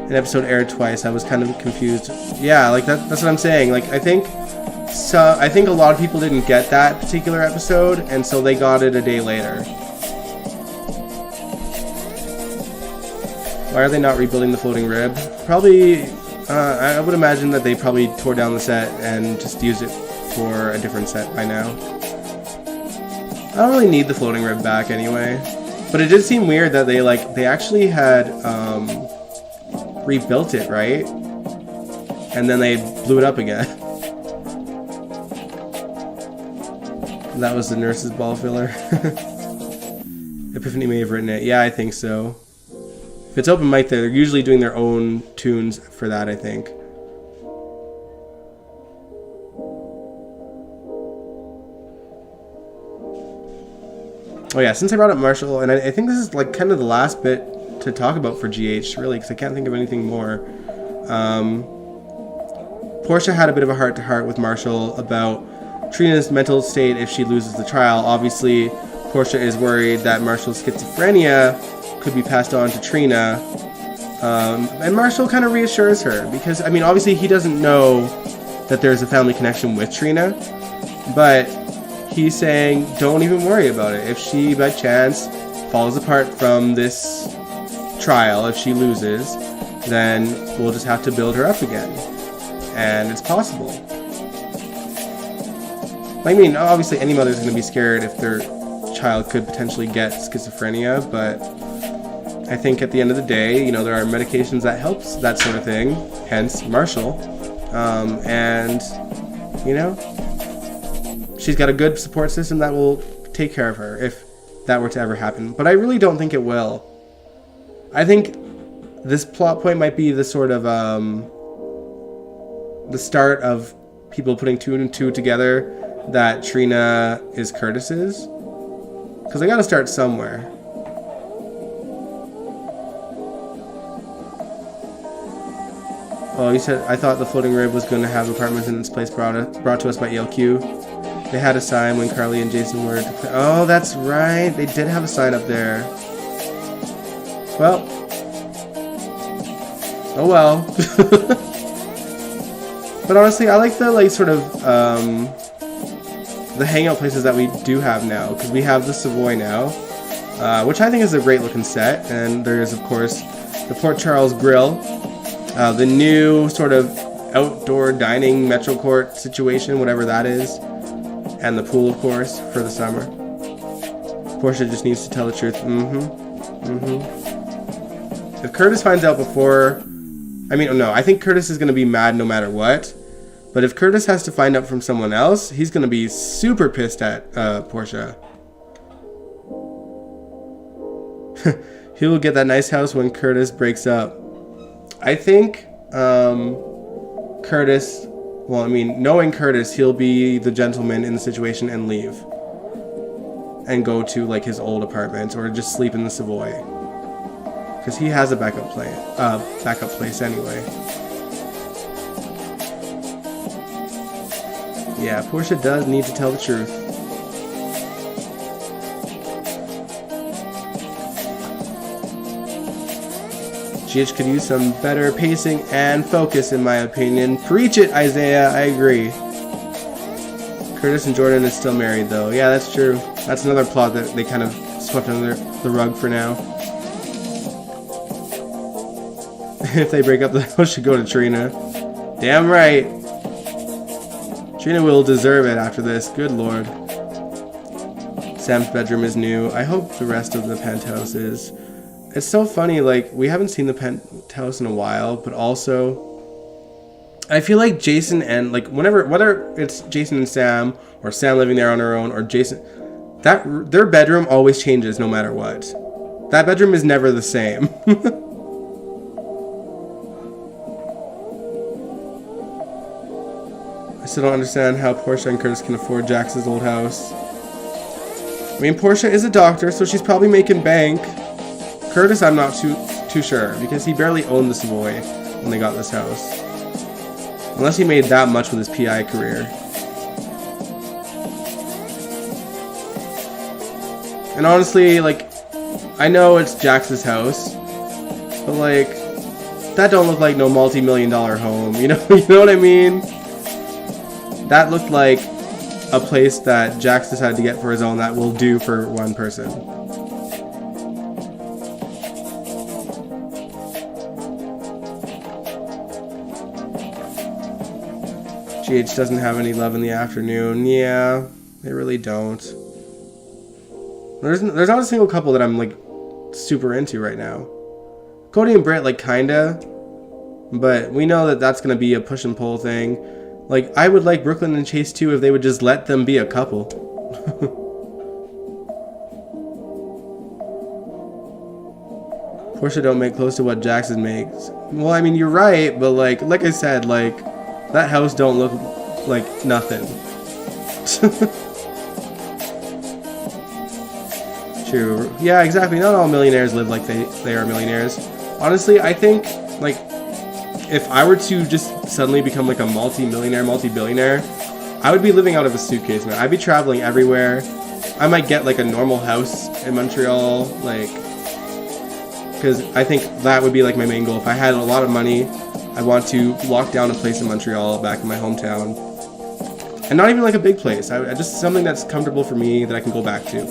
An episode aired twice. I was kind of confused. Yeah, like that's what I'm saying. Like I think a lot of people didn't get that particular episode, and so they got it a day later. Why are they not rebuilding the floating rib? Probably, I would imagine that they probably tore down the set and just used it for a different set by now. I don't really need the floating rib back anyway. But it did seem weird that they actually had rebuilt it, right? And then they blew it up again. That was the nurse's ball filler. Epiphany may have written it. Yeah, I think so. If it's open mic, they're usually doing their own tunes for that, I think. Oh yeah, since I brought up Marshall, and I think this is like kind of the last bit to talk about for GH, really, because I can't think of anything more. Portia had a bit of a heart-to-heart with Marshall about Trina's mental state if she loses the trial. Obviously, Portia is worried that Marshall's schizophrenia could be passed on to Trina. And Marshall kind of reassures her because, I mean, obviously he doesn't know that there's a family connection with Trina, but he's saying, don't even worry about it. If she, by chance, falls apart from this trial, if she loses, then we'll just have to build her up again. And it's possible. I mean, obviously any mother's going to be scared if their child could potentially get schizophrenia, but I think at the end of the day, you know, there are medications that helps that sort of thing, hence Marshall. And, you know, she's got a good support system that will take care of her if that were to ever happen. But I really don't think it will. I think this plot point might be the sort of, the start of people putting two and two together that Trina is Curtis's. Because they gotta start somewhere. Oh, you said, I thought the floating rib was going to have apartments in its place brought to us by ELQ. They had a sign when Carly and Jason were... Oh, that's right. They did have a sign up there. Well. Oh, well. But honestly, I like the, like, sort of, the hangout places that we do have now. Because we have the Savoy now. Which I think is a great looking set. And there's, of course, the Port Charles Grill. The new sort of outdoor dining Metro Court situation, whatever that is. And the pool, of course, for the summer. Portia just needs to tell the truth. If Curtis finds out before... I mean, no, I think Curtis is going to be mad no matter what. But if Curtis has to find out from someone else, he's going to be super pissed at Portia. He will get that nice house when Curtis breaks up. I think Curtis, well, I mean, knowing Curtis, he'll be the gentleman in the situation and leave. And go to, like, his old apartment or just sleep in the Savoy. Because he has a backup place anyway. Yeah, Portia does need to tell the truth. GH could use some better pacing and focus, in my opinion. Preach it, Isaiah. I agree. Curtis and Jordan is still married, though. Yeah, that's true. That's another plot that they kind of swept under the rug for now. If they break up, the house should go to Trina. Damn right. Trina will deserve it after this. Good lord. Sam's bedroom is new. I hope the rest of the penthouse is. It's so funny, like, we haven't seen the penthouse in a while, but also, I feel like Jason and, like, whether it's Jason and Sam, or Sam living there on her own, or Jason, their bedroom always changes no matter what. That bedroom is never the same. I still don't understand how Portia and Curtis can afford Jax's old house. I mean, Portia is a doctor, so she's probably making bank. Curtis, I'm not too sure, because he barely owned the Savoy when they got this house. Unless he made that much with his PI career. And honestly, like, I know it's Jax's house, but, like, that don't look like no multi-million-dollar home, you know? You know what I mean? That looked like a place that Jax decided to get for his own that will do for one person. GH doesn't have any love in the afternoon. Yeah, they really don't. There's not a single couple that I'm, like, super into right now. Cody and Britt, like, kinda. But we know that that's gonna be a push and pull thing. Like, I would like Brooklyn and Chase too if they would just let them be a couple. Portia don't make close to what Jackson makes. Well, I mean, you're right, but like I said, like, that house don't look like nothing. True. Yeah, exactly. Not all millionaires live like they are millionaires. Honestly, I think, like, if I were to just suddenly become like a multi-millionaire, multi-billionaire, I would be living out of a suitcase, man. I'd be traveling everywhere. I might get like a normal house in Montreal, like, because I think that would be like my main goal. If I had a lot of money, I want to lock down a place in Montreal, back in my hometown, and not even like a big place. I just something that's comfortable for me that I can go back to.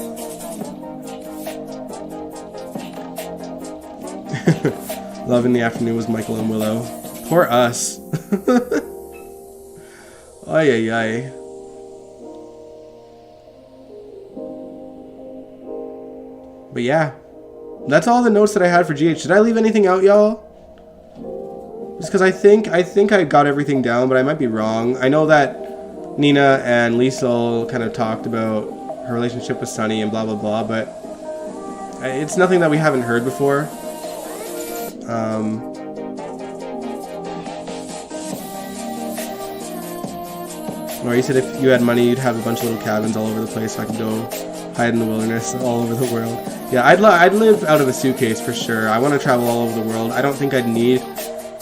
Love in the Afternoon was Michael and Willow. Poor us. Ay ay ay. But yeah, that's all the notes that I had for GH. Did I leave anything out, y'all? Just because I think I got everything down, but I might be wrong. I know that Nina and Liesl kind of talked about her relationship with Sunny and blah blah blah, but it's nothing that we haven't heard before. Or you said if you had money, you'd have a bunch of little cabins all over the place, so I could go hide in the wilderness all over the world. Yeah, I'd live out of a suitcase for sure. I want to travel all over the world. I don't think I'd need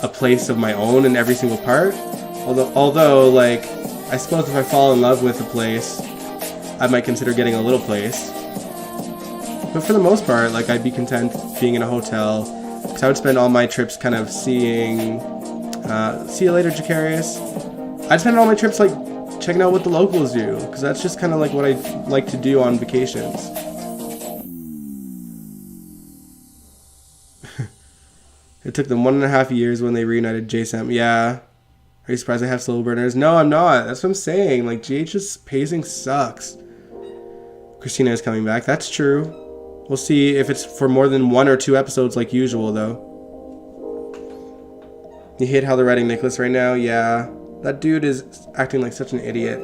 a place of my own in every single part. Although, like, I suppose if I fall in love with a place, I might consider getting a little place. But for the most part, like, I'd be content being in a hotel, because I would spend all my trips kind of seeing... see you later, Jacarius. I'd spend all my trips, like, checking out what the locals do, because that's just kind of like what I like to do on vacations. It took them 1.5 years when they reunited JSAM. Yeah. Are you surprised I have slow burners? No, I'm not. That's what I'm saying. Like, GH's pacing sucks. Christina is coming back. That's true. We'll see if it's for more than 1 or 2 episodes like usual, though. You hate how they're writing Nicholas right now? Yeah. That dude is acting like such an idiot.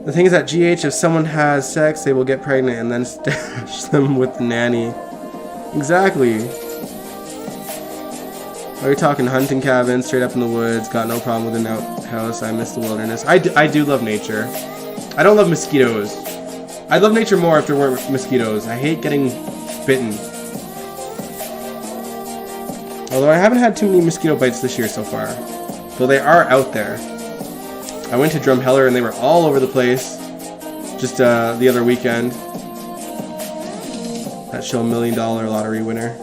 The thing is that GH, if someone has sex, they will get pregnant and then stash them with the nanny. Exactly. Are we talking hunting cabin, straight up in the woods, got no problem with an outhouse, I miss the wilderness. I do love nature. I don't love mosquitoes. I love nature more if there weren't mosquitoes. I hate getting bitten. Although I haven't had too many mosquito bites this year so far. Though they are out there. I went to Drumheller and they were all over the place. Just the other weekend. That show $1 Million Lottery winner.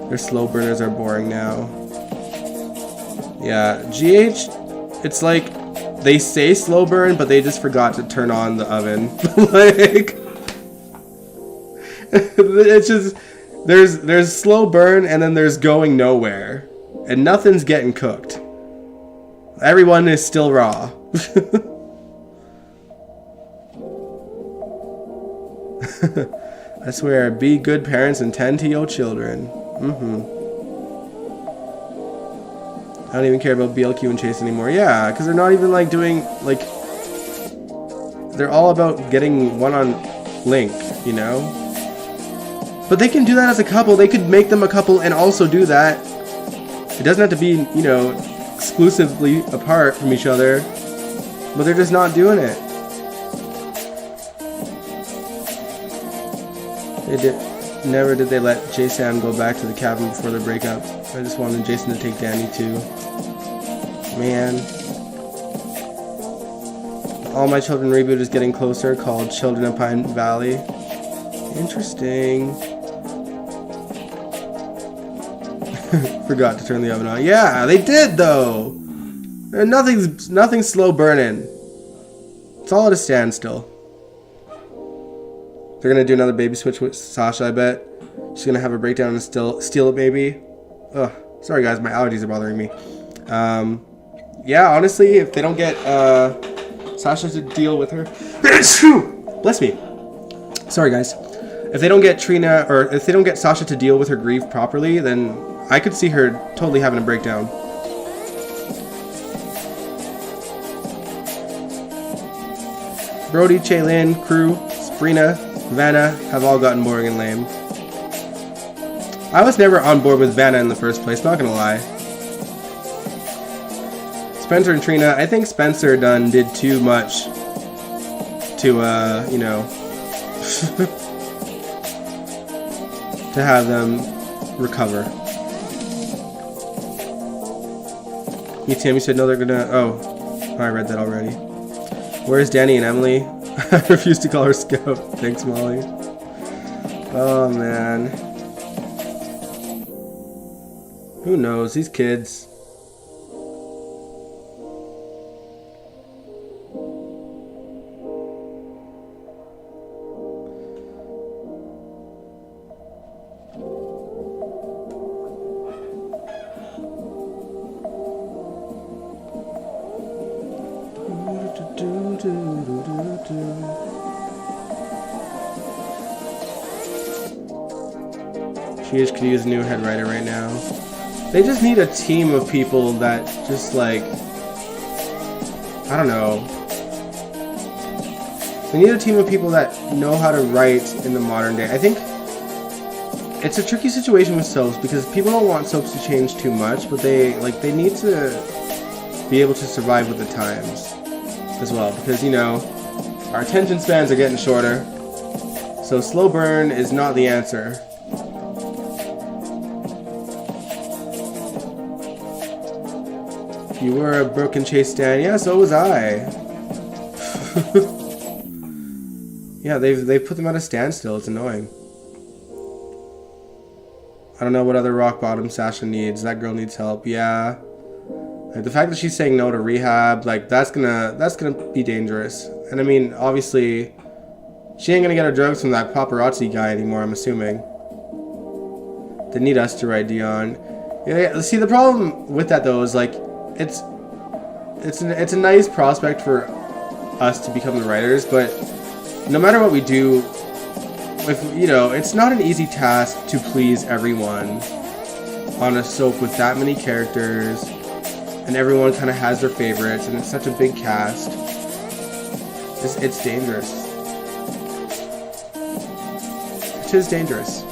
Their slow burners are boring now. Yeah, GH, it's like they say slow burn, but they just forgot to turn on the oven. Like, it's just... There's slow burn and then there's going nowhere. And nothing's getting cooked. Everyone is still raw. I swear, be good parents and tend to your children. I don't even care about BLQ and Chase anymore. Yeah, because they're not even like doing like... They're all about getting one on Link, you know? But they can do that as a couple. They could make them a couple and also do that. It doesn't have to be, you know, exclusively apart from each other. But they're just not doing it. Never did they let J-Sam go back to the cabin before their breakup. I just wanted Jason to take Danny too. Man. All My Children reboot is getting closer, called Children of Pine Valley. Interesting. Forgot to turn the oven on. Yeah, they did though. Nothing's slow burning. It's all at a standstill. They're gonna do another baby switch with Sasha, I bet. She's gonna have a breakdown and steal it, baby. Ugh. Sorry guys, my allergies are bothering me. Yeah, honestly, if they don't get Sasha to deal with her, bless me. Sorry guys. If they don't get Trina, or if they don't get Sasha to deal with her grief properly, then I could see her totally having a breakdown. Brody, Chaylin, Crew, Sabrina, Vanna have all gotten boring and lame. I was never on board with Vanna in the first place, not gonna lie. Spencer and Trina, I think Spencer did too much to, you know, to have them recover. Tim, you said no, they're gonna... Oh, I read that already. Where's Danny and Emily? I refuse to call her Scout. Thanks, Molly. Oh, man. Who knows? These kids. She just could use a new head writer right now. They just need a team of people that just like, I don't know. They need a team of people that know how to write in the modern day. I think it's a tricky situation with soaps because people don't want soaps to change too much, but they need to be able to survive with the times as well, because, you know, our attention spans are getting shorter. So slow burn is not the answer. You were a Broken Chase stan. Yeah, so was I. Yeah, they've put them at a standstill. It's annoying. I don't know what other rock bottom Sasha needs. That girl needs help. Yeah. Like, the fact that she's saying no to rehab, like, that's gonna be dangerous. And I mean, obviously, she ain't gonna get her drugs from that paparazzi guy anymore, I'm assuming. They need us to write Dion. Yeah, see, the problem with that though is like, it's a nice prospect for us to become the writers, but no matter what we do, if you know, it's not an easy task to please everyone on a soap with that many characters, and everyone kind of has their favorites, and it's such a big cast. It's dangerous. It is dangerous.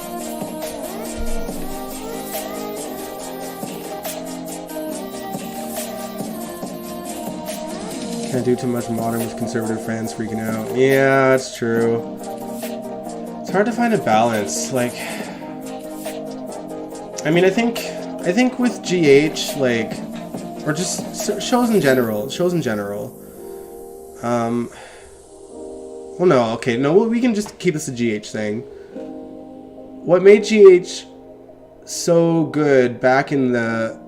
Can't do too much modern with conservative fans freaking out. Yeah, it's true. It's hard to find a balance. Like, I mean, I think with GH, like, or just shows in general. Well, no, okay, no, we can just keep this a GH thing. What made GH so good back in the,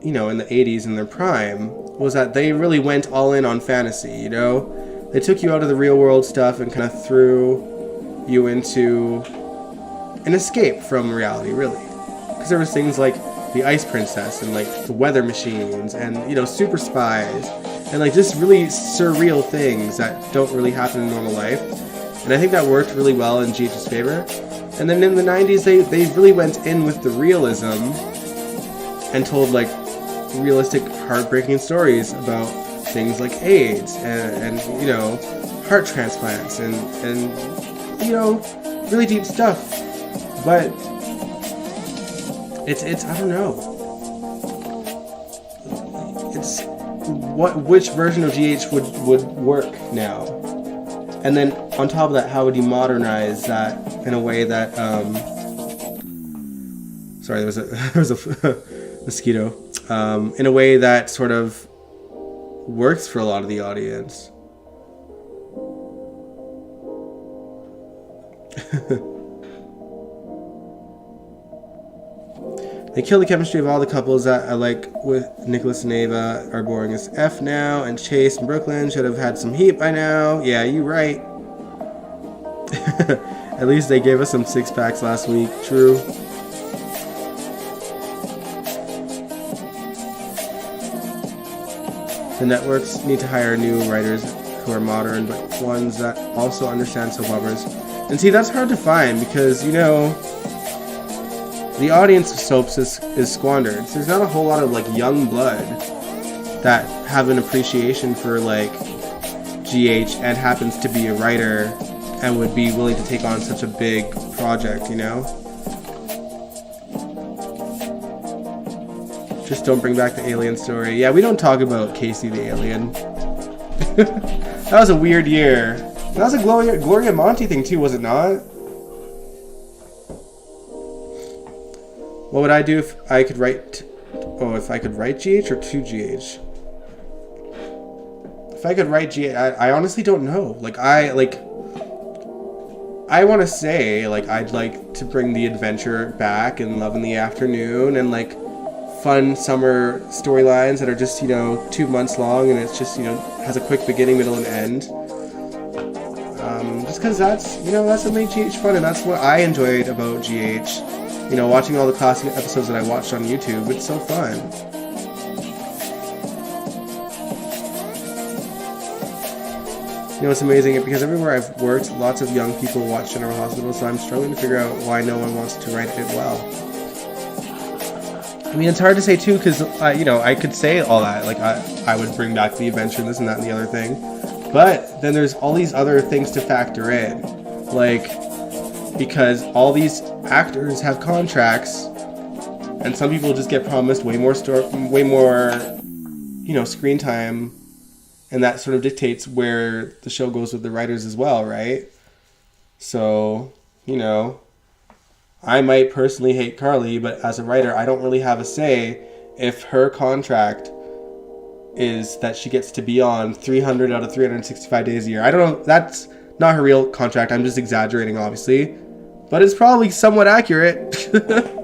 you know, in the 80s in their prime was that they really went all in on fantasy, you know? They took you out of the real world stuff and kind of threw you into an escape from reality, really. Because there was things like the Ice Princess and like the weather machines and, you know, super spies and like just really surreal things that don't really happen in normal life. And I think that worked really well in GH's favor. And then in the 90s, they really went in with the realism and told like realistic, heartbreaking stories about things like AIDS and you know, heart transplants and you know, really deep stuff. But it's I don't know. It's which version of GH would work now? And then on top of that, how would you modernize that in a way that sorry, there was a mosquito. In a way that sort of works for a lot of the audience. They kill the chemistry of all the couples that I like with Nicholas and Ava are boring as F now, and Chase and Brooklyn should have had some heat by now. Yeah, you right. At least they gave us some six-packs last week. True. The networks need to hire new writers who are modern, but ones that also understand soap operas. And see, that's hard to find because, you know, the audience of soaps is squandered. So there's not a whole lot of like young blood that have an appreciation for like GH and happens to be a writer and would be willing to take on such a big project, you know? Just don't bring back the alien story. Yeah, we don't talk about Casey the alien. That was a weird year. That was a Gloria Monty thing too, was it not? What would I do if I could write Oh, if I could write GH or to GH? If I could write GH, I honestly don't know. Like, I want to say, like, I'd like to bring the adventure back and Love in the Afternoon and, like, fun summer storylines that are just, 2 months long and it's just, has a quick beginning, middle, and end. Just because that's what made GH fun, and that's what I enjoyed about GH. Watching all the classic episodes that I watched on YouTube, it's so fun. It's amazing because everywhere I've worked, lots of young people watch General Hospital, so I'm struggling to figure out why no one wants to write it well. I mean, it's hard to say too, because I could say all that, like I would bring back the adventure, this and that and the other thing, but then there's all these other things to factor in, like because all these actors have contracts, and some people just get promised way more screen time. And that sort of dictates where the show goes with the writers as well, right? So, I might personally hate Carly, but as a writer, I don't really have a say if her contract is that she gets to be on 300 out of 365 days a year. I don't know. That's not her real contract. I'm just exaggerating, obviously. But it's probably somewhat accurate. But,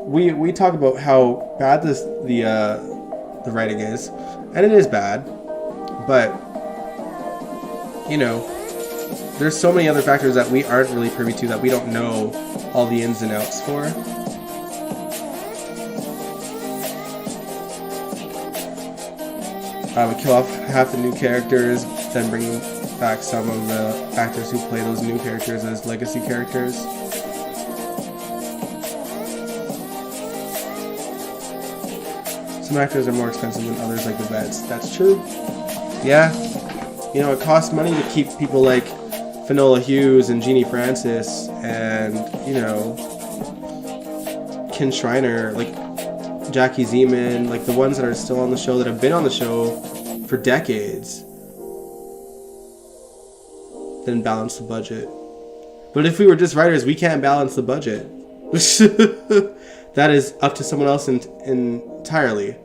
we talk about how bad the writing is, and it is bad, but there's so many other factors that we aren't really privy to, that we don't know all the ins and outs for. We kill off half the new characters, then bring back some of the actors who play those new characters as legacy characters. Some actors are more expensive than others, like the vets. That's true. Yeah. It costs money to keep people like Finola Hughes and Jeannie Francis and, Ken Schreiner, like Jackie Zeman, like the ones that are still on the show, that have been on the show for decades. Then balance the budget. But if we were just writers, we can't balance the budget. That is up to someone else entirely.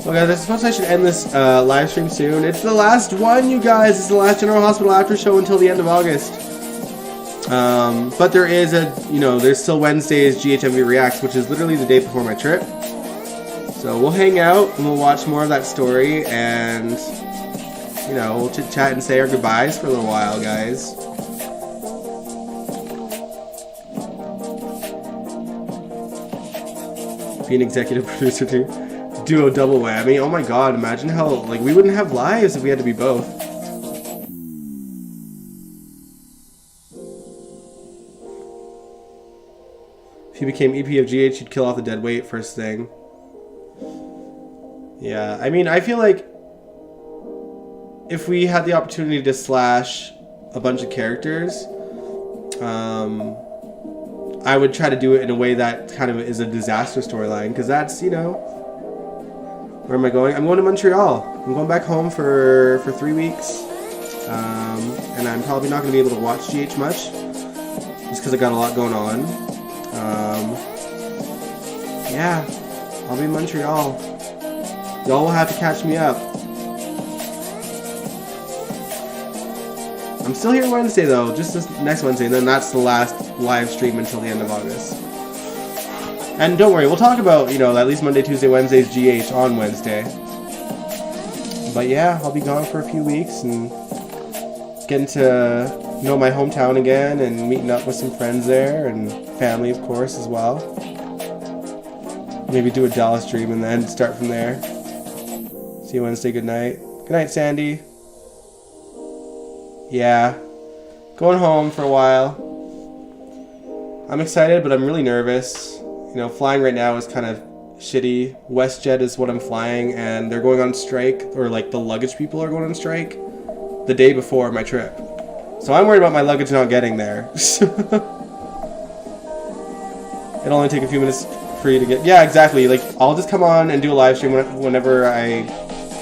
Well, guys, I suppose I should end this live stream soon. It's the last one, you guys. It's the last General Hospital after show until the end of August. But there is there's still Wednesday's GHMV Reacts, which is literally the day before my trip. So we'll hang out and we'll watch more of that story, and we'll chit chat and say our goodbyes for a little while, guys. Be an executive producer too. Duo double whammy. Oh my god, imagine how, we wouldn't have lives if we had to be both. If he became EP of GH, he'd kill off the dead weight first thing. Yeah, I mean, I feel like if we had the opportunity to slash a bunch of characters, I would try to do it in a way that kind of is a disaster storyline, because that's, where am I going? I'm going to Montreal. I'm going back home for 3 weeks. And I'm probably not going to be able to watch GH much, just because I got a lot going on. Yeah, I'll be in Montreal. Y'all will have to catch me up. I'm still here Wednesday though, just this next Wednesday, and then that's the last live stream until the end of August. And don't worry, we'll talk about, at least Monday, Tuesday, Wednesday's GH on Wednesday. But yeah, I'll be gone for a few weeks and getting to know my hometown again and meeting up with some friends there and family, of course, as well. Maybe do a Dallas stream and then start from there. See you Wednesday, good night. Good night, Sandy. Yeah, going home for a while. I'm excited, but I'm really nervous. Flying right now is kind of shitty. WestJet is what I'm flying, and they're going on strike, or the luggage people are going on strike. the day before my trip. So I'm worried about my luggage not getting there. It'll only take a few minutes for you to get... Yeah, exactly. Like, I'll just come on and do a live stream whenever I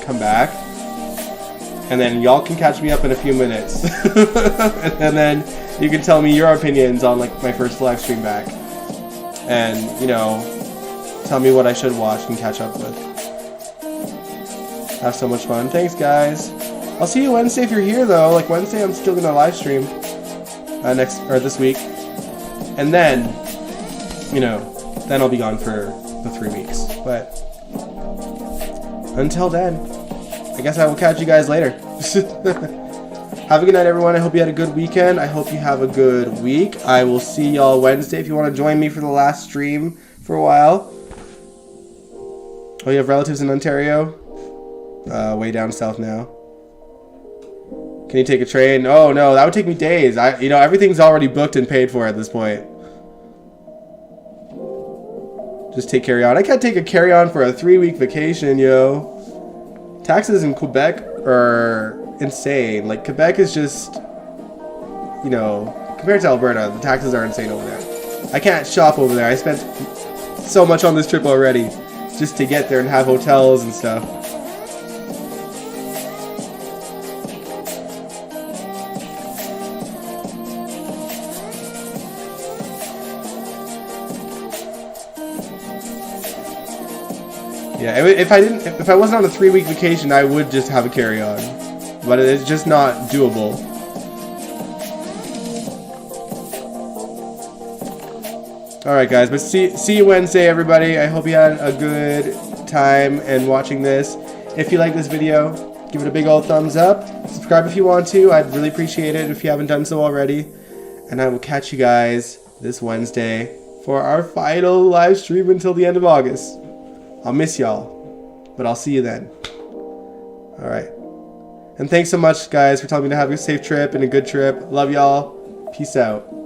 come back. And then y'all can catch me up in a few minutes. And then you can tell me your opinions on, like, my first live stream back. And, you know, tell me what I should watch and catch up with. Have so much fun. Thanks, guys. I'll see you Wednesday if you're here, though. Like, Wednesday I'm still gonna live stream. This week. And then, you know, then I'll be gone for the 3 weeks. But until then, I guess I will catch you guys later. Have a good night, everyone. I hope you had a good weekend. I hope you have a good week. I will see y'all Wednesday if you want to join me for the last stream for a while. Oh, you have relatives in Ontario? Way down south now. Can you take a train? Oh, no, that would take me days. You know, everything's already booked and paid for at this point. Just take carry-on. I can't take a carry-on for a 3-week vacation, yo. Taxes in Quebec are insane. Like, Quebec is just, you know, compared to Alberta, the taxes are insane over there. I can't shop over there. I spent so much on this trip already just to get there and have hotels and stuff. Yeah, if I wasn't on a 3-week vacation, I would just have a carry-on, but it's just not doable. All right, guys, but see you Wednesday, everybody. I hope you had a good time and watching this. If you like this video, give it a big old thumbs up. Subscribe if you want to. I'd really appreciate it if you haven't done so already. And I will catch you guys this Wednesday for our final live stream until the end of August. I'll miss y'all, but I'll see you then. All right. And thanks so much, guys, for telling me to have a safe trip and a good trip. Love y'all. Peace out.